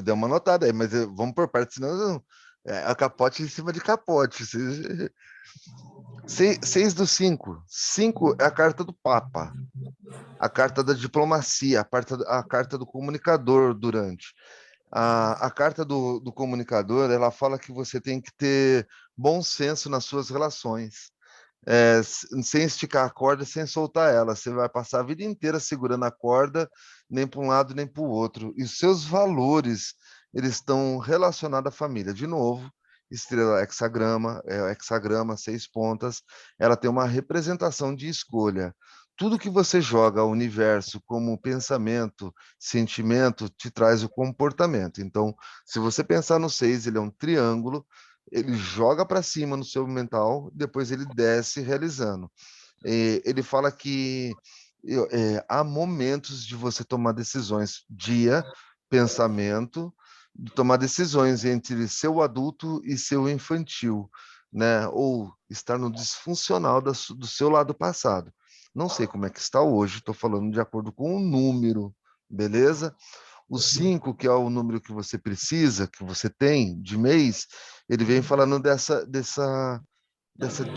Deu uma notada aí, mas vamos por partes, senão a capote em cima de capote. 6 do 5. 5 é a carta do Papa, a carta da diplomacia, a carta do comunicador durante. A carta do comunicador, ela fala que você tem que ter bom senso nas suas relações. Sem esticar a corda, sem soltar ela. Você vai passar a vida inteira segurando a corda, nem para um lado nem para o outro. E os seus valores, eles estão relacionados à família. De novo, estrela hexagrama, hexagrama, 6 pontas, ela tem uma representação de escolha. Tudo que você joga ao universo como pensamento, sentimento, te traz o comportamento. Então, se você pensar no 6, ele é um triângulo, ele joga para cima no seu mental, depois ele desce realizando. Ele fala que há momentos de você tomar decisões, dia, pensamento, de tomar decisões entre seu adulto e seu infantil, né? Ou estar no disfuncional do seu lado passado. Não sei como é que está hoje, estou falando de acordo com o número, beleza? O 5, que é o número que você precisa, que você tem de mês, ele vem falando dessa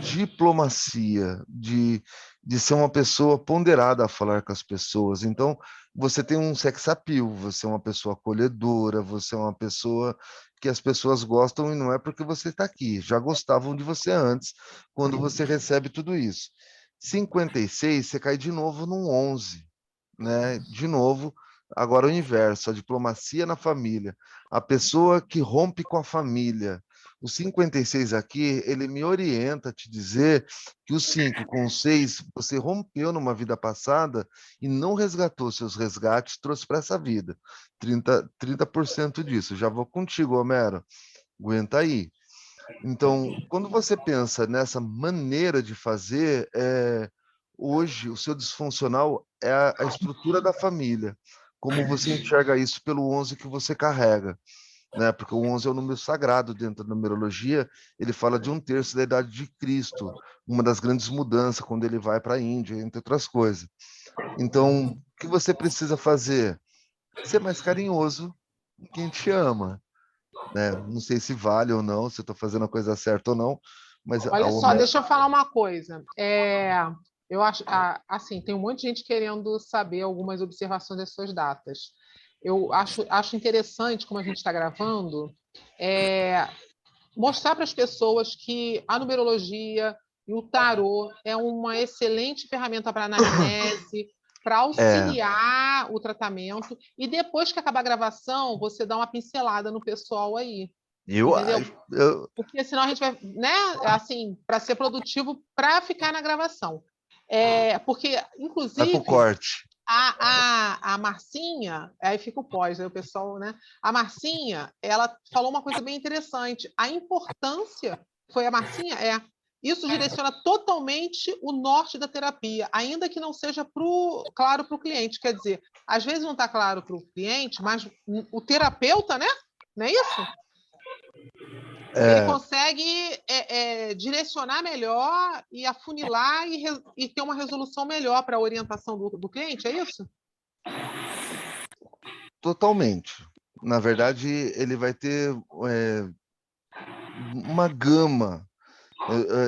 diplomacia, de ser uma pessoa ponderada a falar com as pessoas. Então, você tem um sex appeal, você é uma pessoa acolhedora, você é uma pessoa que as pessoas gostam e não é porque você está aqui, já gostavam de você antes, quando você recebe tudo isso. 56, você cai de novo num 11, né? De novo, agora o inverso, a diplomacia na família, a pessoa que rompe com a família. O 56 aqui, ele me orienta a te dizer que o 5 com o 6, você rompeu numa vida passada e não resgatou seus resgates, trouxe para essa vida. 30% disso. Já vou contigo, Homero. Aguenta aí. Então, quando você pensa nessa maneira de fazer, hoje o seu disfuncional é a estrutura da família. Como você enxerga isso pelo 11 que você carrega, né? Porque o 11 é o número sagrado dentro da numerologia, ele fala de 1/3 da idade de Cristo, uma das grandes mudanças quando ele vai para a Índia, entre outras coisas. Então, o que você precisa fazer? Ser mais carinhoso com quem te ama, né? Não sei se vale ou não, se eu estou fazendo a coisa certa ou não, mas Olha só, deixa eu falar uma coisa. Eu acho, assim, tem um monte de gente querendo saber algumas observações das suas datas. Eu acho interessante, como a gente está gravando, mostrar para as pessoas que a numerologia e o tarô é uma excelente ferramenta para anamnese, para auxiliar o tratamento, e depois que acabar a gravação, você dá uma pincelada no pessoal aí. Entendeu? Porque senão a gente vai, né? Assim, para ser produtivo, para ficar na gravação. Porque, inclusive. Vai pro corte. A Marcinha, aí fica o pós, aí o pessoal, né? A Marcinha, ela falou uma coisa bem interessante. A importância, foi a Marcinha? Isso direciona totalmente o norte da terapia, ainda que não seja claro para o cliente. Quer dizer, às vezes não está claro para o cliente, mas o terapeuta, né? Não é isso? Ele consegue direcionar melhor e afunilar e ter uma resolução melhor para a orientação do cliente, é isso? Totalmente. Na verdade, ele vai ter uma gama.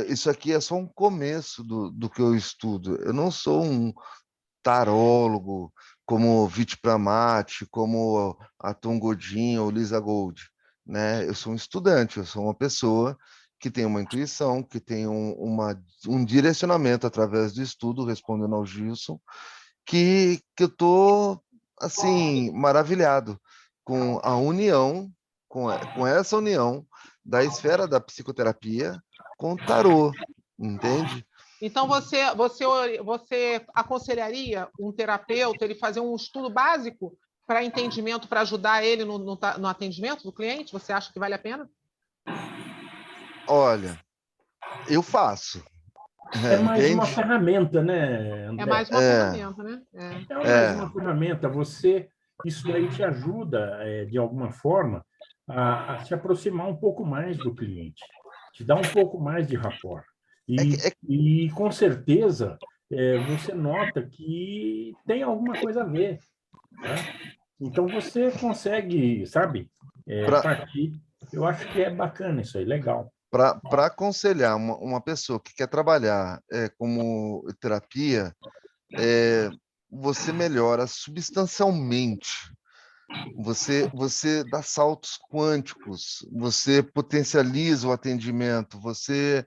Isso aqui é só um começo do que eu estudo. Eu não sou um tarólogo como Vit Pramati, como a Tom Godin ou Lisa Gold, né? Eu sou um estudante, eu sou uma pessoa que tem uma intuição, que tem um direcionamento através do estudo, respondendo ao Gilson, que eu tô assim maravilhado com a união, com essa união da esfera da psicoterapia com o tarô, entende? Então, você aconselharia um terapeuta ele fazer um estudo básico para entendimento, para ajudar ele no atendimento do cliente? Você acha que vale a pena? Olha, eu faço. É mais uma ferramenta, né, André? É mais uma ferramenta, né? É mais uma ferramenta. Isso daí te ajuda, de alguma forma, a se aproximar um pouco mais do cliente, te dá um pouco mais de rapport. E com certeza, você nota que tem alguma coisa a ver. Tá? Então, você consegue, sabe, partir. Eu acho que é bacana isso aí, legal. Para aconselhar uma pessoa que quer trabalhar como terapia, você melhora substancialmente. Você dá saltos quânticos, você potencializa o atendimento, você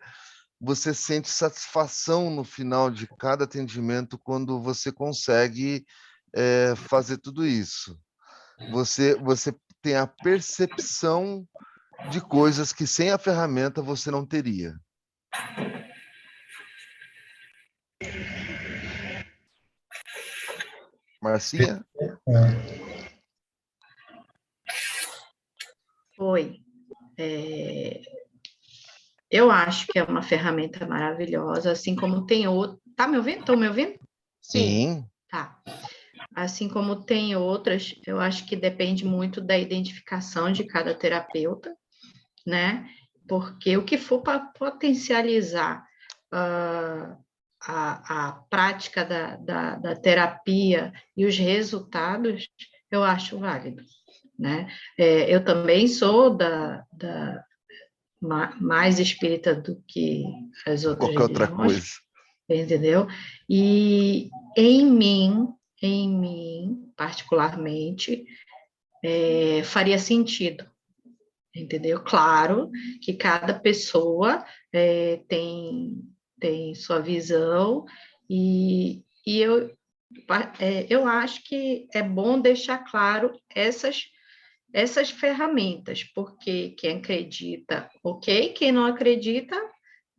sente satisfação no final de cada atendimento quando você consegue fazer tudo isso. Você tem a percepção de coisas que sem a ferramenta você não teria. Marcinha? Oi. Eu acho que é uma ferramenta maravilhosa, assim como tem outro. Tá me ouvindo? Estão me ouvindo? Sim. Tá. assim como tem outras, eu acho que depende muito da identificação de cada terapeuta, né? Porque o que for para potencializar a prática da terapia e os resultados, eu acho válido, né? Eu também sou mais espírita do que as outras Qualquer outra religiões, coisa. entendeu? E em mim, particularmente, faria sentido, entendeu? Claro que cada pessoa tem sua visão e eu acho que é bom deixar claro essas ferramentas, porque quem acredita, ok, quem não acredita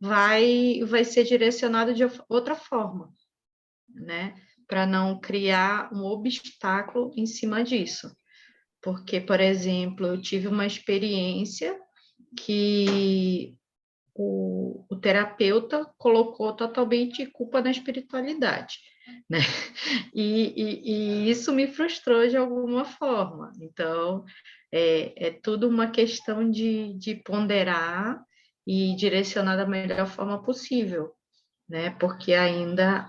vai ser direcionado de outra forma, né? Para não criar um obstáculo em cima disso. Porque, por exemplo, eu tive uma experiência que o terapeuta colocou totalmente culpa na espiritualidade, né? E isso me frustrou de alguma forma. Então, é tudo uma questão de ponderar e direcionar da melhor forma possível, né? Porque ainda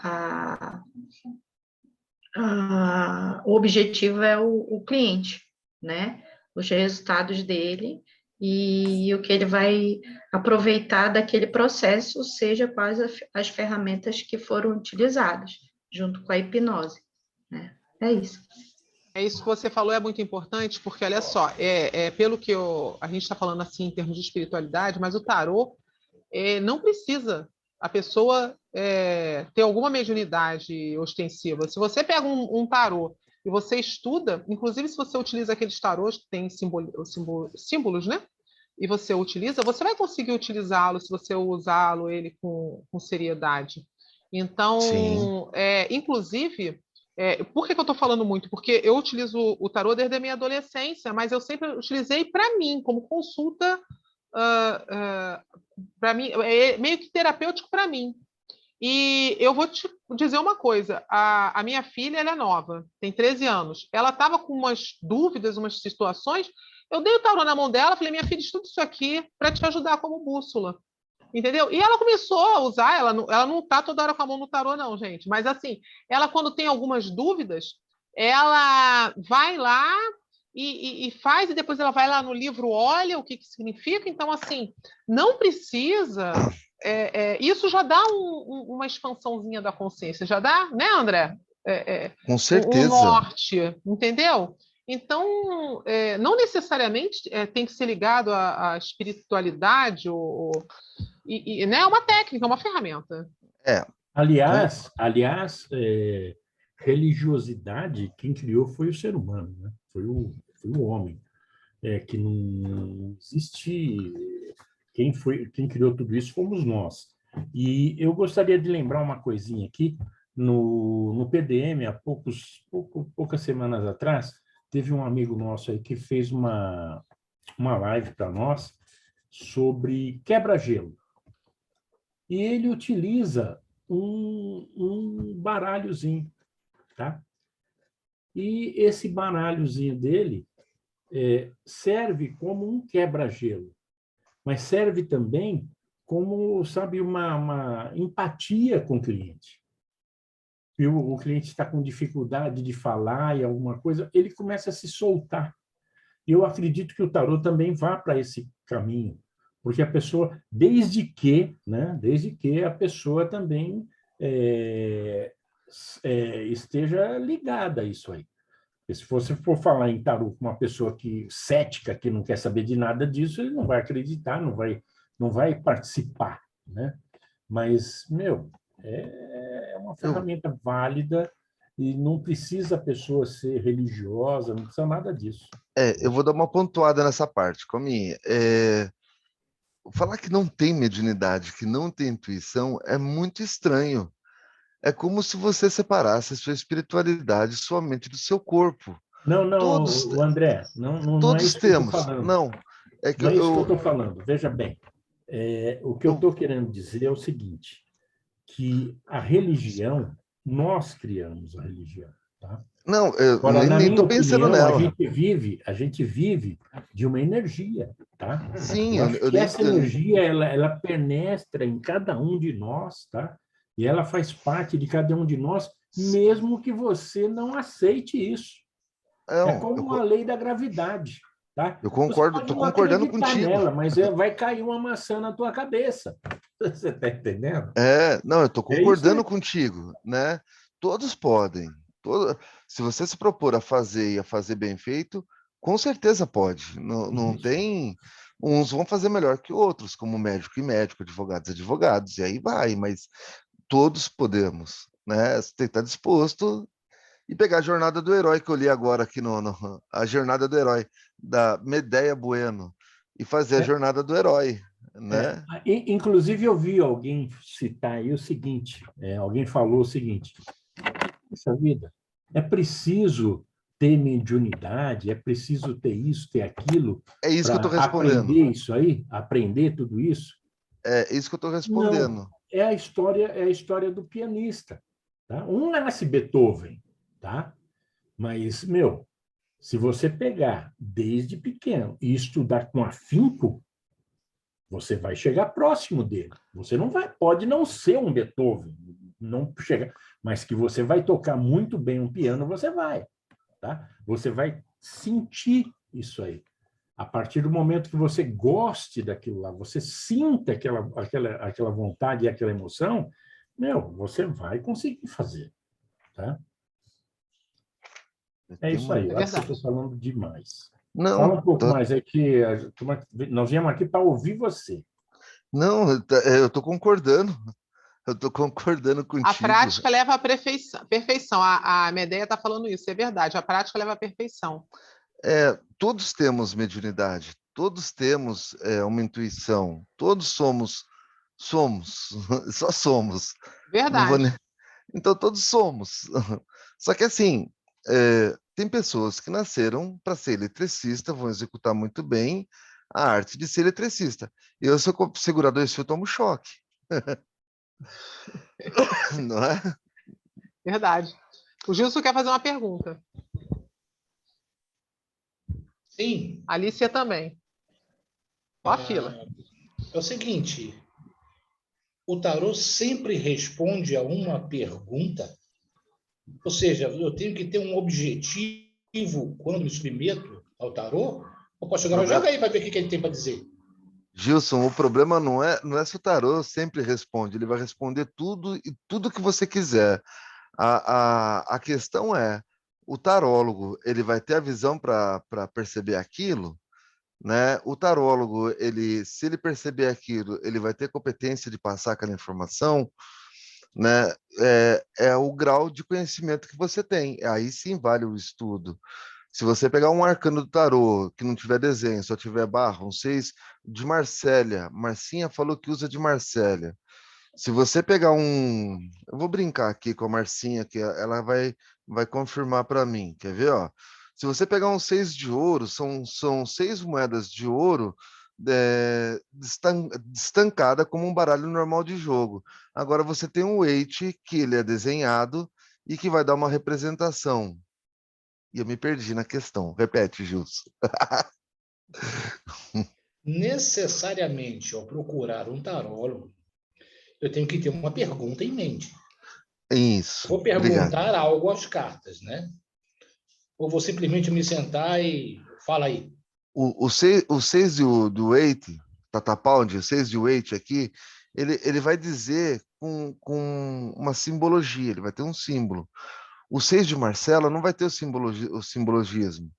o objetivo é o cliente, né? Os resultados dele e o que ele vai aproveitar daquele processo, seja quais as ferramentas que foram utilizadas, junto com a hipnose, né? É isso. Isso que você falou é muito importante, porque olha só, pelo que a gente está falando assim em termos de espiritualidade, mas o tarô não precisa a pessoa ter alguma mediunidade ostensiva. Se você pega um tarô e você estuda, inclusive se você utiliza aqueles tarôs que têm símbolos, né? E você utiliza, você vai conseguir utilizá-lo se você usá-lo ele com seriedade. Então, inclusive, por que eu estou falando muito? Porque eu utilizo o tarô desde a minha adolescência, mas eu sempre utilizei para mim, como consulta, para mim, é meio que terapêutico para mim. E eu vou te dizer uma coisa: a minha filha, ela é nova, tem 13 anos. Ela estava com umas dúvidas, umas situações. Eu dei o tarô na mão dela, falei: minha filha, estuda isso aqui para te ajudar como bússola. Entendeu? E ela começou a usar, ela não está toda hora com a mão no tarô, não, gente. Mas assim, ela, quando tem algumas dúvidas, ela vai lá e faz, e depois ela vai lá no livro, olha o que significa. Então, assim, não precisa. Isso já dá uma expansãozinha da consciência, já dá, né, André? Com certeza. Norte, entendeu? Então, não necessariamente tem que ser ligado à espiritualidade, né? É uma técnica, é uma ferramenta. Aliás, religiosidade, quem criou foi o ser humano, né? Foi o homem. Que não existe. Quem criou tudo isso fomos nós. E eu gostaria de lembrar uma coisinha aqui. No PDM, há poucas semanas atrás, teve um amigo nosso aí que fez uma live para nós sobre quebra-gelo. E ele utiliza um baralhozinho, tá? E esse baralhozinho dele serve como um quebra-gelo, mas serve também como, sabe, uma empatia com o cliente. E o cliente está com dificuldade de falar e alguma coisa, ele começa a se soltar. Eu acredito que o tarô também vá para esse caminho, porque a pessoa, desde que a pessoa também esteja ligada a isso aí. Porque se você for falar em tarô com uma pessoa cética, que não quer saber de nada disso, ele não vai acreditar, não vai participar, né? Mas, é uma ferramenta válida e não precisa a pessoa ser religiosa, não precisa nada disso. Eu vou dar uma pontuada nessa parte, Cominha. Falar que não tem mediunidade, que não tem intuição, é muito estranho. É como se você separasse a sua espiritualidade somente do seu corpo. Não, André, não é isso que eu estou falando. Não é isso que eu estou falando. Veja bem, o que eu estou querendo dizer é o seguinte, que a religião, nós criamos a religião. Tá? Não, eu Agora, na nem minha estou pensando opinião, nela. a gente vive de uma energia, tá? Sim, Eu acho eu que nem. essa energia, ela penetra em cada um de nós, tá? E ela faz parte de cada um de nós, mesmo que você não aceite isso. É Não, como a lei da gravidade, tá? eu Você concordo, pode estou não concordando acreditar contigo. nela, mas vai cair uma maçã na tua cabeça. Você está entendendo? Não, eu estou É isso concordando aí. contigo, né? Todos podem. Se você se propor a fazer e a fazer bem feito, com certeza pode. Não, não Isso. tem. Uns vão fazer melhor que outros, como médico e médico, advogados e advogados, e aí vai, mas todos podemos, né? Você tem que estar disposto e pegar a jornada do herói que eu li agora aqui a jornada do herói da Medea Bueno e fazer a É, jornada do herói, né? Inclusive, eu vi alguém citar aí o seguinte: alguém falou o seguinte, essa vida, é preciso ter mediunidade, é preciso ter isso, ter aquilo, É isso que eu para estou respondendo. aprender isso aí, aprender tudo isso? É isso que eu estou Não, respondendo. é a história do pianista. Tá? Um nasce Beethoven, tá? Mas, meu, se você pegar desde pequeno e estudar com afinco, você vai chegar próximo dele. Você não vai, pode não ser um Beethoven, não chegar, mas que você vai tocar muito bem um piano, você vai, tá? Você vai sentir isso aí. A partir do momento que você goste daquilo lá, você sinta aquela vontade e aquela emoção, meu, você vai conseguir fazer, tá? É Tem isso uma... aí. É Eu acho que eu estou verdade. falando demais. Não, Fala um pouco mais, é que nós viemos aqui para ouvir você. não, eu estou concordando. Eu estou concordando A contigo. prática leva à perfeição. A Medea está falando isso, é verdade. A prática leva à perfeição. Todos temos mediunidade, todos temos uma intuição, todos somos, só somos. Não vou nem... Verdade. Então todos somos. Só que assim, tem pessoas que nasceram para ser eletricista, vão executar muito bem a arte de ser eletricista. Eu, se eu segurador esse fio, eu tomo choque, não é? Verdade. O Gilson quer fazer uma pergunta. Sim, A Alicia também. Ó a fila. é o seguinte, o tarô sempre responde a uma pergunta, ou seja, eu tenho que ter um objetivo quando me submeto ao tarô, eu posso O chegar, problema, joga aí para ver o que ele tem para dizer. Gilson, o problema não é se o tarô sempre responde, ele vai responder tudo e tudo que você quiser. A questão é, o tarólogo, ele vai ter a visão para perceber aquilo, né? O tarólogo, se ele perceber aquilo, ele vai ter competência de passar aquela informação, né? É o grau de conhecimento que você tem. Aí sim vale o estudo. Se você pegar um arcano do tarô que não tiver desenho, só tiver barra, um 6 de Marsella, Marcinha falou que usa de Marsella. Se você pegar um. Eu vou brincar aqui com a Marcinha, que ela vai confirmar para mim. Quer ver? Ó? Se você pegar um 6 de ouro, são 6 moedas de ouro destancada como um baralho normal de jogo. Agora você tem um weight que ele é desenhado e que vai dar uma representação. E eu me perdi na questão. Repete, Gilson. Necessariamente, ao procurar um tarólogo, eu tenho que ter uma pergunta em mente. Isso. Vou Obrigado. perguntar algo às cartas, né? Ou vou simplesmente me sentar e fala aí. O seis do weight, Tata Pound, o 6 de weight aqui, ele vai dizer com uma simbologia, ele vai ter um símbolo. O 6 de Marcela não vai ter o simbologismo,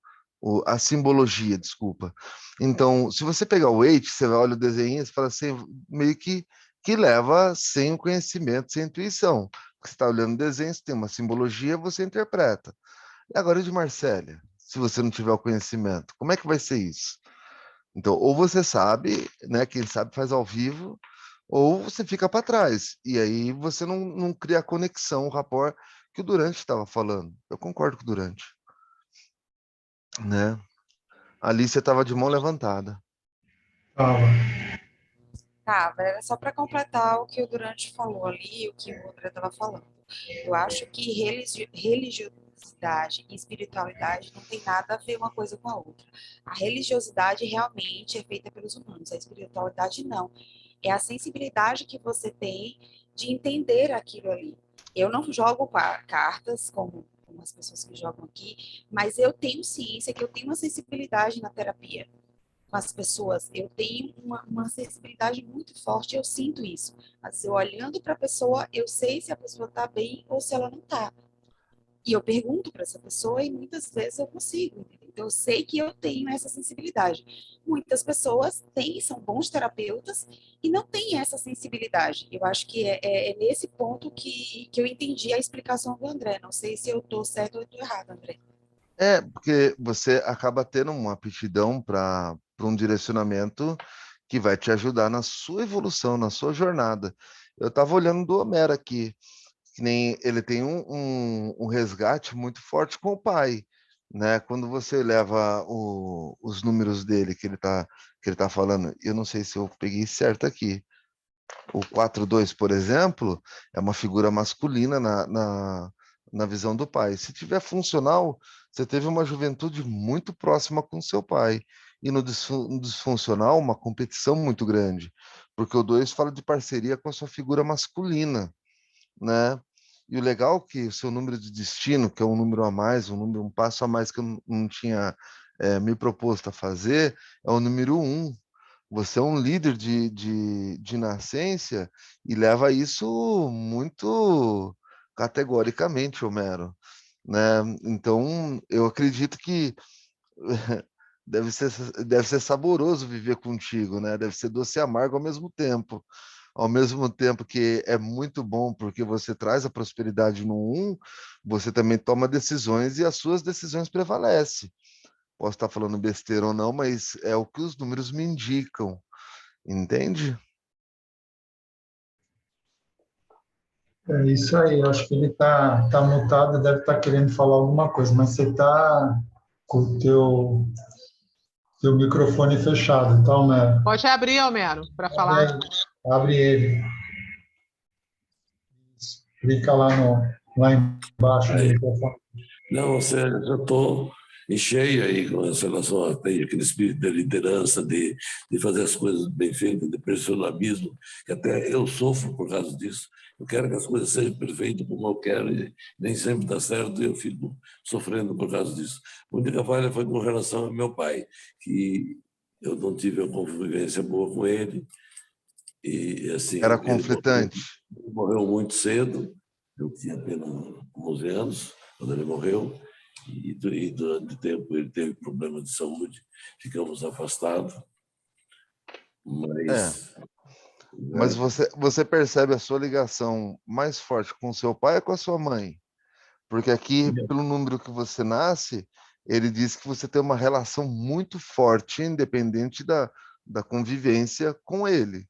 a simbologia, desculpa. Então, se você pegar o weight, você olha o desenho e fala assim, meio que leva sem o conhecimento, sem a intuição. Você está olhando o desenho, você tem uma simbologia, você interpreta. E agora o de Marcélia, se você não tiver o conhecimento, como é que vai ser isso? Então, ou você sabe, né? Quem sabe faz ao vivo, ou você fica para trás. E aí você não cria a conexão, o rapport que o Durante estava falando. Eu concordo com o Durante. Né? A Alicia estava de mão levantada. Fala. Tá, era só para completar o que o Durante falou ali, o que o André estava falando. Eu acho que religiosidade e espiritualidade não tem nada a ver uma coisa com a outra. A religiosidade realmente é feita pelos humanos, a espiritualidade não. É a sensibilidade que você tem de entender aquilo ali. Eu não jogo cartas como as pessoas que jogam aqui, mas eu tenho ciência que eu tenho uma sensibilidade na terapia com as pessoas. Eu tenho uma sensibilidade muito forte, eu sinto isso. Mas eu olhando para a pessoa, eu sei se a pessoa está bem ou se ela não está. E eu pergunto para essa pessoa e muitas vezes eu consigo, entendeu? Então, eu sei que eu tenho essa sensibilidade. Muitas pessoas têm, são bons terapeutas e não têm essa sensibilidade. Eu acho que é nesse ponto que eu entendi a explicação do André. Não sei se eu estou certo ou estou errado, André. Porque você acaba tendo uma aptidão para um direcionamento que vai te ajudar na sua evolução, na sua jornada. Eu estava olhando do Homero aqui, que nem ele tem um resgate muito forte com o pai, né? Quando você leva os números dele que ele tá falando, eu não sei se eu peguei certo aqui. O 4-2, por exemplo, é uma figura masculina na visão do pai. Se tiver funcional, você teve uma juventude muito próxima com seu pai. E no disfuncional, uma competição muito grande, porque o 2 fala de parceria com a sua figura masculina, né? E o legal é que o seu número de destino, que é um número a mais, um passo a mais que eu não tinha me proposto a fazer, é o número 1. Você é um líder de nascença e leva isso muito categoricamente, Homero, né? Então, eu acredito que deve ser saboroso viver contigo, né? Deve ser doce e amargo ao mesmo tempo. Ao mesmo tempo que é muito bom porque você traz a prosperidade no 1, você também toma decisões e as suas decisões prevalecem. Posso estar falando besteira ou não, mas é o que os números me indicam, entende? É isso aí, eu acho que ele tá mutado, deve estar querendo falar alguma coisa, mas você está com o teu microfone fechado, tá, Homero? Pode abrir, Homero, para falar. Abre ele. Clica lá embaixo do microfone. Não, sério, eu estou em cheio aí com relação a ter aquele espírito de liderança, de fazer as coisas bem feitas, de personalismo, que até eu sofro por causa disso. Eu quero que as coisas sejam perfeitas como eu quero e nem sempre dá certo e eu fico sofrendo por causa disso. A única falha foi com relação ao meu pai, que eu não tive uma convivência boa com ele. E assim, Era conflitante. ele morreu muito cedo, eu tinha apenas 11 anos quando ele morreu, e durante o tempo ele teve problemas de saúde, ficamos afastados, Mas você percebe a sua ligação mais forte com seu pai ou com a sua mãe? Porque aqui, pelo número que você nasce, ele diz que você tem uma relação muito forte, independente da convivência com ele.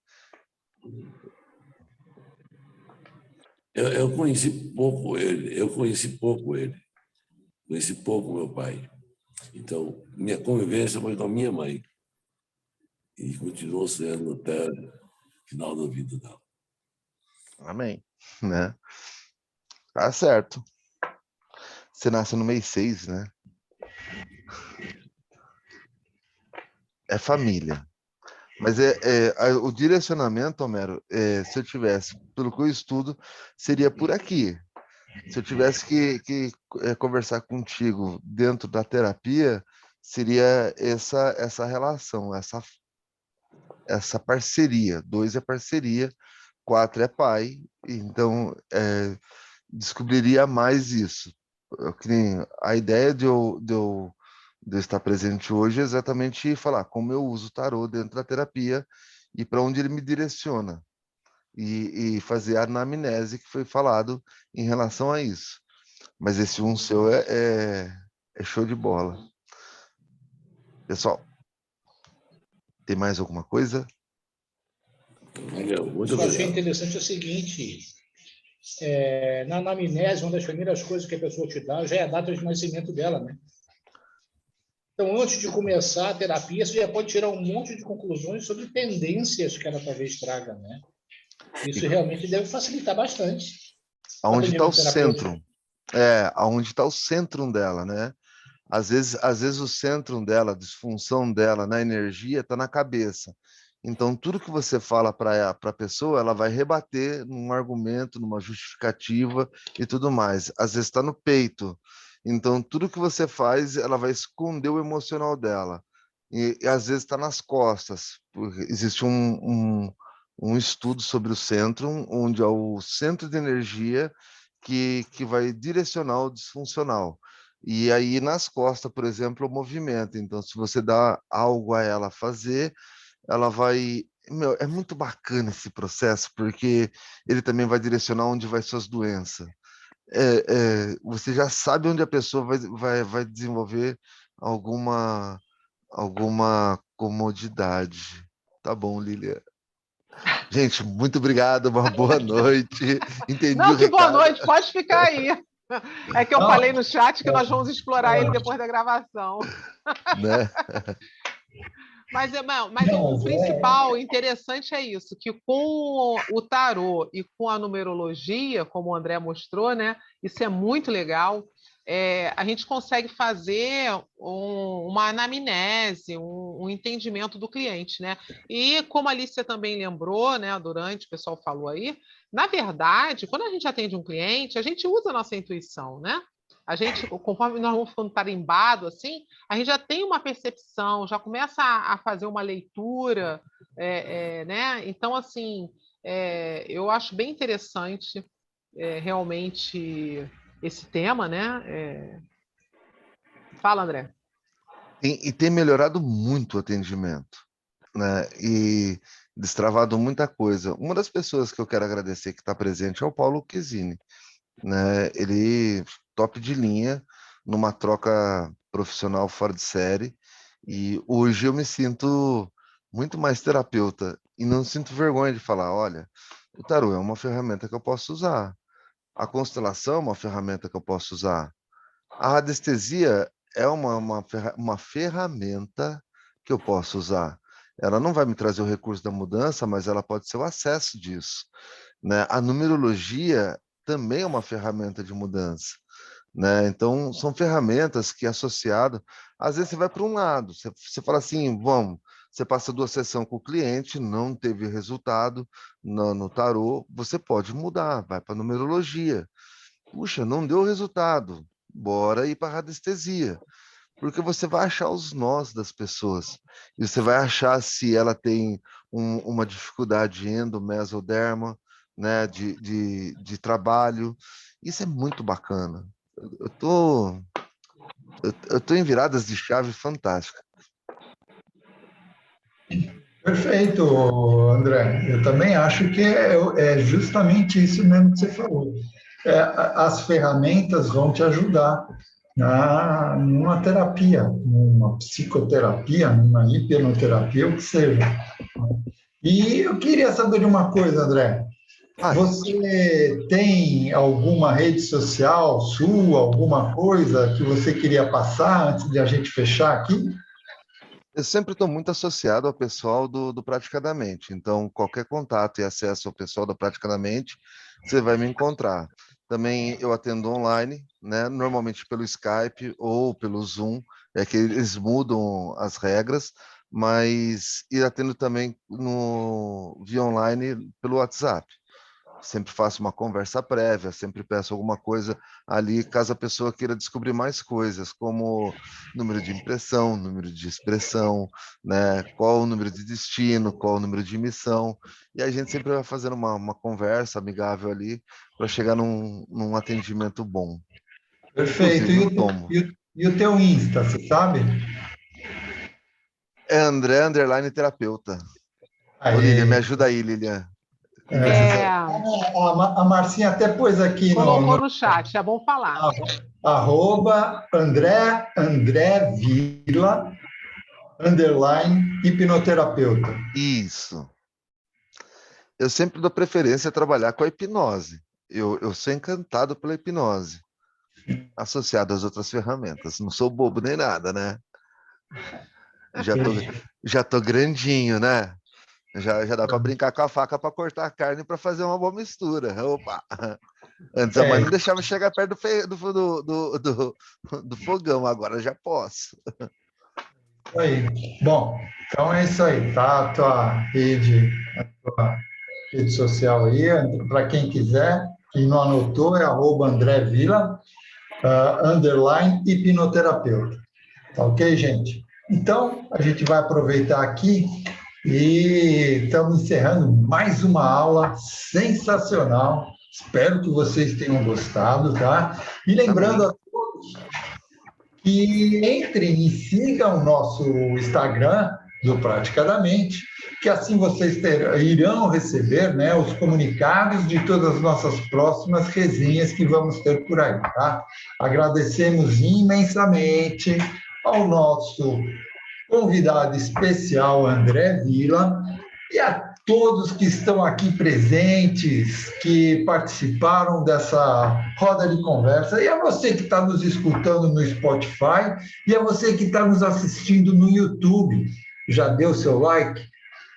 Eu conheci pouco ele, conheci pouco meu pai. Então, minha convivência foi com a minha mãe e continuou sendo até o final da vida dela. Amém. Né? Tá certo. Você nasce no mês 6, né? É família. Mas o direcionamento, Homero, se eu tivesse, pelo que eu estudo, seria por aqui. Se eu tivesse que conversar contigo dentro da terapia, seria essa relação, essa parceria. 2 é parceria, 4 é pai, então descobriria mais isso. A ideia de eu estar presente hoje é exatamente falar como eu uso o tarô dentro da terapia e para onde ele me direciona. E fazer a anamnese que foi falado em relação a isso. Mas esse seu é show de bola. Pessoal, tem mais alguma coisa? Muito O que eu achei obrigado. interessante é o seguinte: na anamnese, uma das primeiras coisas que a pessoa te dá já é a data de nascimento dela, né? Então, antes de começar a terapia, você já pode tirar um monte de conclusões sobre tendências que ela talvez traga, né? Isso realmente deve facilitar bastante o Aonde está o atendimento terapêutico. centro? aonde está o centro dela, né? Às vezes o centro dela, a disfunção dela na energia está na cabeça. Então, tudo que você fala para a pessoa, ela vai rebater num argumento, numa justificativa e tudo mais. Às vezes está no peito. Então, tudo que você faz, ela vai esconder o emocional dela. E às vezes está nas costas. Existe um estudo sobre o centro, onde é o centro de energia que vai direcionar o disfuncional. E aí, nas costas, por exemplo, o movimento. Então, se você dá algo a ela fazer, ela vai... Meu, é muito bacana esse processo, porque ele também vai direcionar onde vai suas doenças. Você já sabe onde a pessoa vai desenvolver alguma comodidade. Tá bom, Lilia. Gente, muito obrigado, uma boa noite. Entendi Não, o que boa recado. noite, pode ficar aí. É que eu Não, falei no chat que nós vamos explorar ele depois da gravação. Né? Mas não, o principal interessante é isso, que com o tarô e com a numerologia, como o André mostrou, né, isso é muito legal. A gente consegue fazer uma anamnese, um entendimento do cliente, né? E como a Alicia também lembrou, né, durante, o pessoal falou aí, na verdade, quando a gente atende um cliente, a gente usa a nossa intuição, né? A gente, conforme nós vamos ficando tarimbado, assim, a gente já tem uma percepção, já começa a fazer uma leitura, né? Então, assim, eu acho bem interessante realmente esse tema, né? Fala, André. E tem melhorado muito o atendimento, né? E destravado muita coisa. Uma das pessoas que eu quero agradecer que está presente é o Paulo Chiesini, né? Ele top de linha numa troca profissional fora de série, e hoje eu me sinto muito mais terapeuta e não sinto vergonha de falar, olha, o tarô é uma ferramenta que eu posso usar, a constelação é uma ferramenta que eu posso usar, a radiestesia é uma ferramenta que eu posso usar. Ela não vai me trazer o recurso da mudança, mas ela pode ser o acesso disso, né? A numerologia também é uma ferramenta de mudança, né? Então, são ferramentas que, associado, às vezes você vai para um lado, você fala assim, vamos, você passa 2 sessões com o cliente, não teve resultado no tarô, você pode mudar, vai para a numerologia. Puxa, não deu resultado, bora ir para a radiestesia, porque você vai achar os nós das pessoas, e você vai achar se ela tem uma dificuldade endo-mesoderma, né, de trabalho. Isso é muito bacana. Eu tô, eu tô em viradas de chave fantástica. perfeito, André. Eu também acho que é justamente isso mesmo que você falou. As ferramentas vão te ajudar numa terapia, numa psicoterapia, numa hipnoterapia, o que seja. E eu queria saber de uma coisa, André. Ai, Você tem alguma rede social sua, alguma coisa que você queria passar antes de a gente fechar aqui? eu sempre estou muito associado ao pessoal do Praticadamente, então qualquer contato e acesso ao pessoal do Praticadamente, você vai me encontrar. Também eu atendo online, né? Normalmente pelo Skype ou pelo Zoom, é que eles mudam as regras, mas e atendo também via online pelo WhatsApp. Sempre faço uma conversa prévia, sempre peço alguma coisa ali, caso a pessoa queira descobrir mais coisas, como número de impressão, número de expressão, né? Qual o número de destino, qual o número de emissão. E a gente sempre vai fazendo uma conversa amigável ali para chegar num atendimento bom. Perfeito. Inclusive, eu tomo. E o teu Insta, você sabe? É André Underline Terapeuta. Ô, Lilian, me Aí, ajuda aí, Lilian. Em vez de É, a Marcinha até pôs aqui colocou no chat, é bom falar. @André Vila _hipnoterapeuta. Isso. Eu sempre dou preferência a trabalhar com a hipnose. Eu sou encantado pela hipnose, associado às outras ferramentas. Não sou bobo nem nada, né? Já tô, já tô grandinho, né? Já dá para brincar com a faca para cortar a carne para fazer uma boa mistura. Opa! Antes a mãe não deixava chegar perto do fogão, agora já posso. Aí. Bom, então é isso aí, tá? A tua rede social aí, para quem quiser, quem não anotou, é @André Vila, _ hipnoterapeuta. Tá ok, gente? Então, a gente vai aproveitar aqui e estamos encerrando mais uma aula sensacional. Espero que vocês tenham gostado, tá? E lembrando a todos que entrem e sigam o nosso Instagram do Praticadamente, que assim vocês irão receber, né, os comunicados de todas as nossas próximas resenhas que vamos ter por aí, tá? Agradecemos imensamente ao nosso convidado especial, André Vila, e a todos que estão aqui presentes, que participaram dessa roda de conversa, e a você que está nos escutando no Spotify, e a você que está nos assistindo no YouTube. Já deu seu like?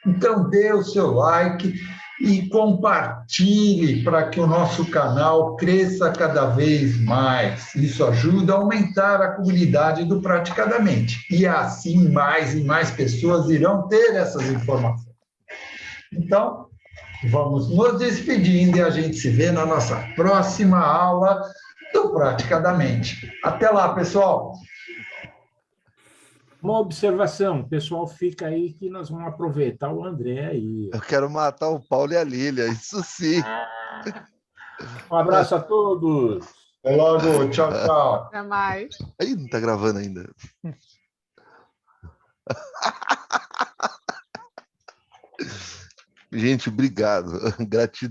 Então, dê o seu like e compartilhe para que o nosso canal cresça cada vez mais. Isso ajuda a aumentar a comunidade do Praticadamente. E assim, mais e mais pessoas irão ter essas informações. Então, vamos nos despedindo e a gente se vê na nossa próxima aula do Praticadamente. Até lá, pessoal! Uma observação, o pessoal fica aí que nós vamos aproveitar o André aí. Eu quero matar o Paulo e a Lília, isso sim. Um abraço a todos. Até logo, tchau, tchau. Até mais. Aí não tá gravando ainda. Gente, obrigado. Gratidão.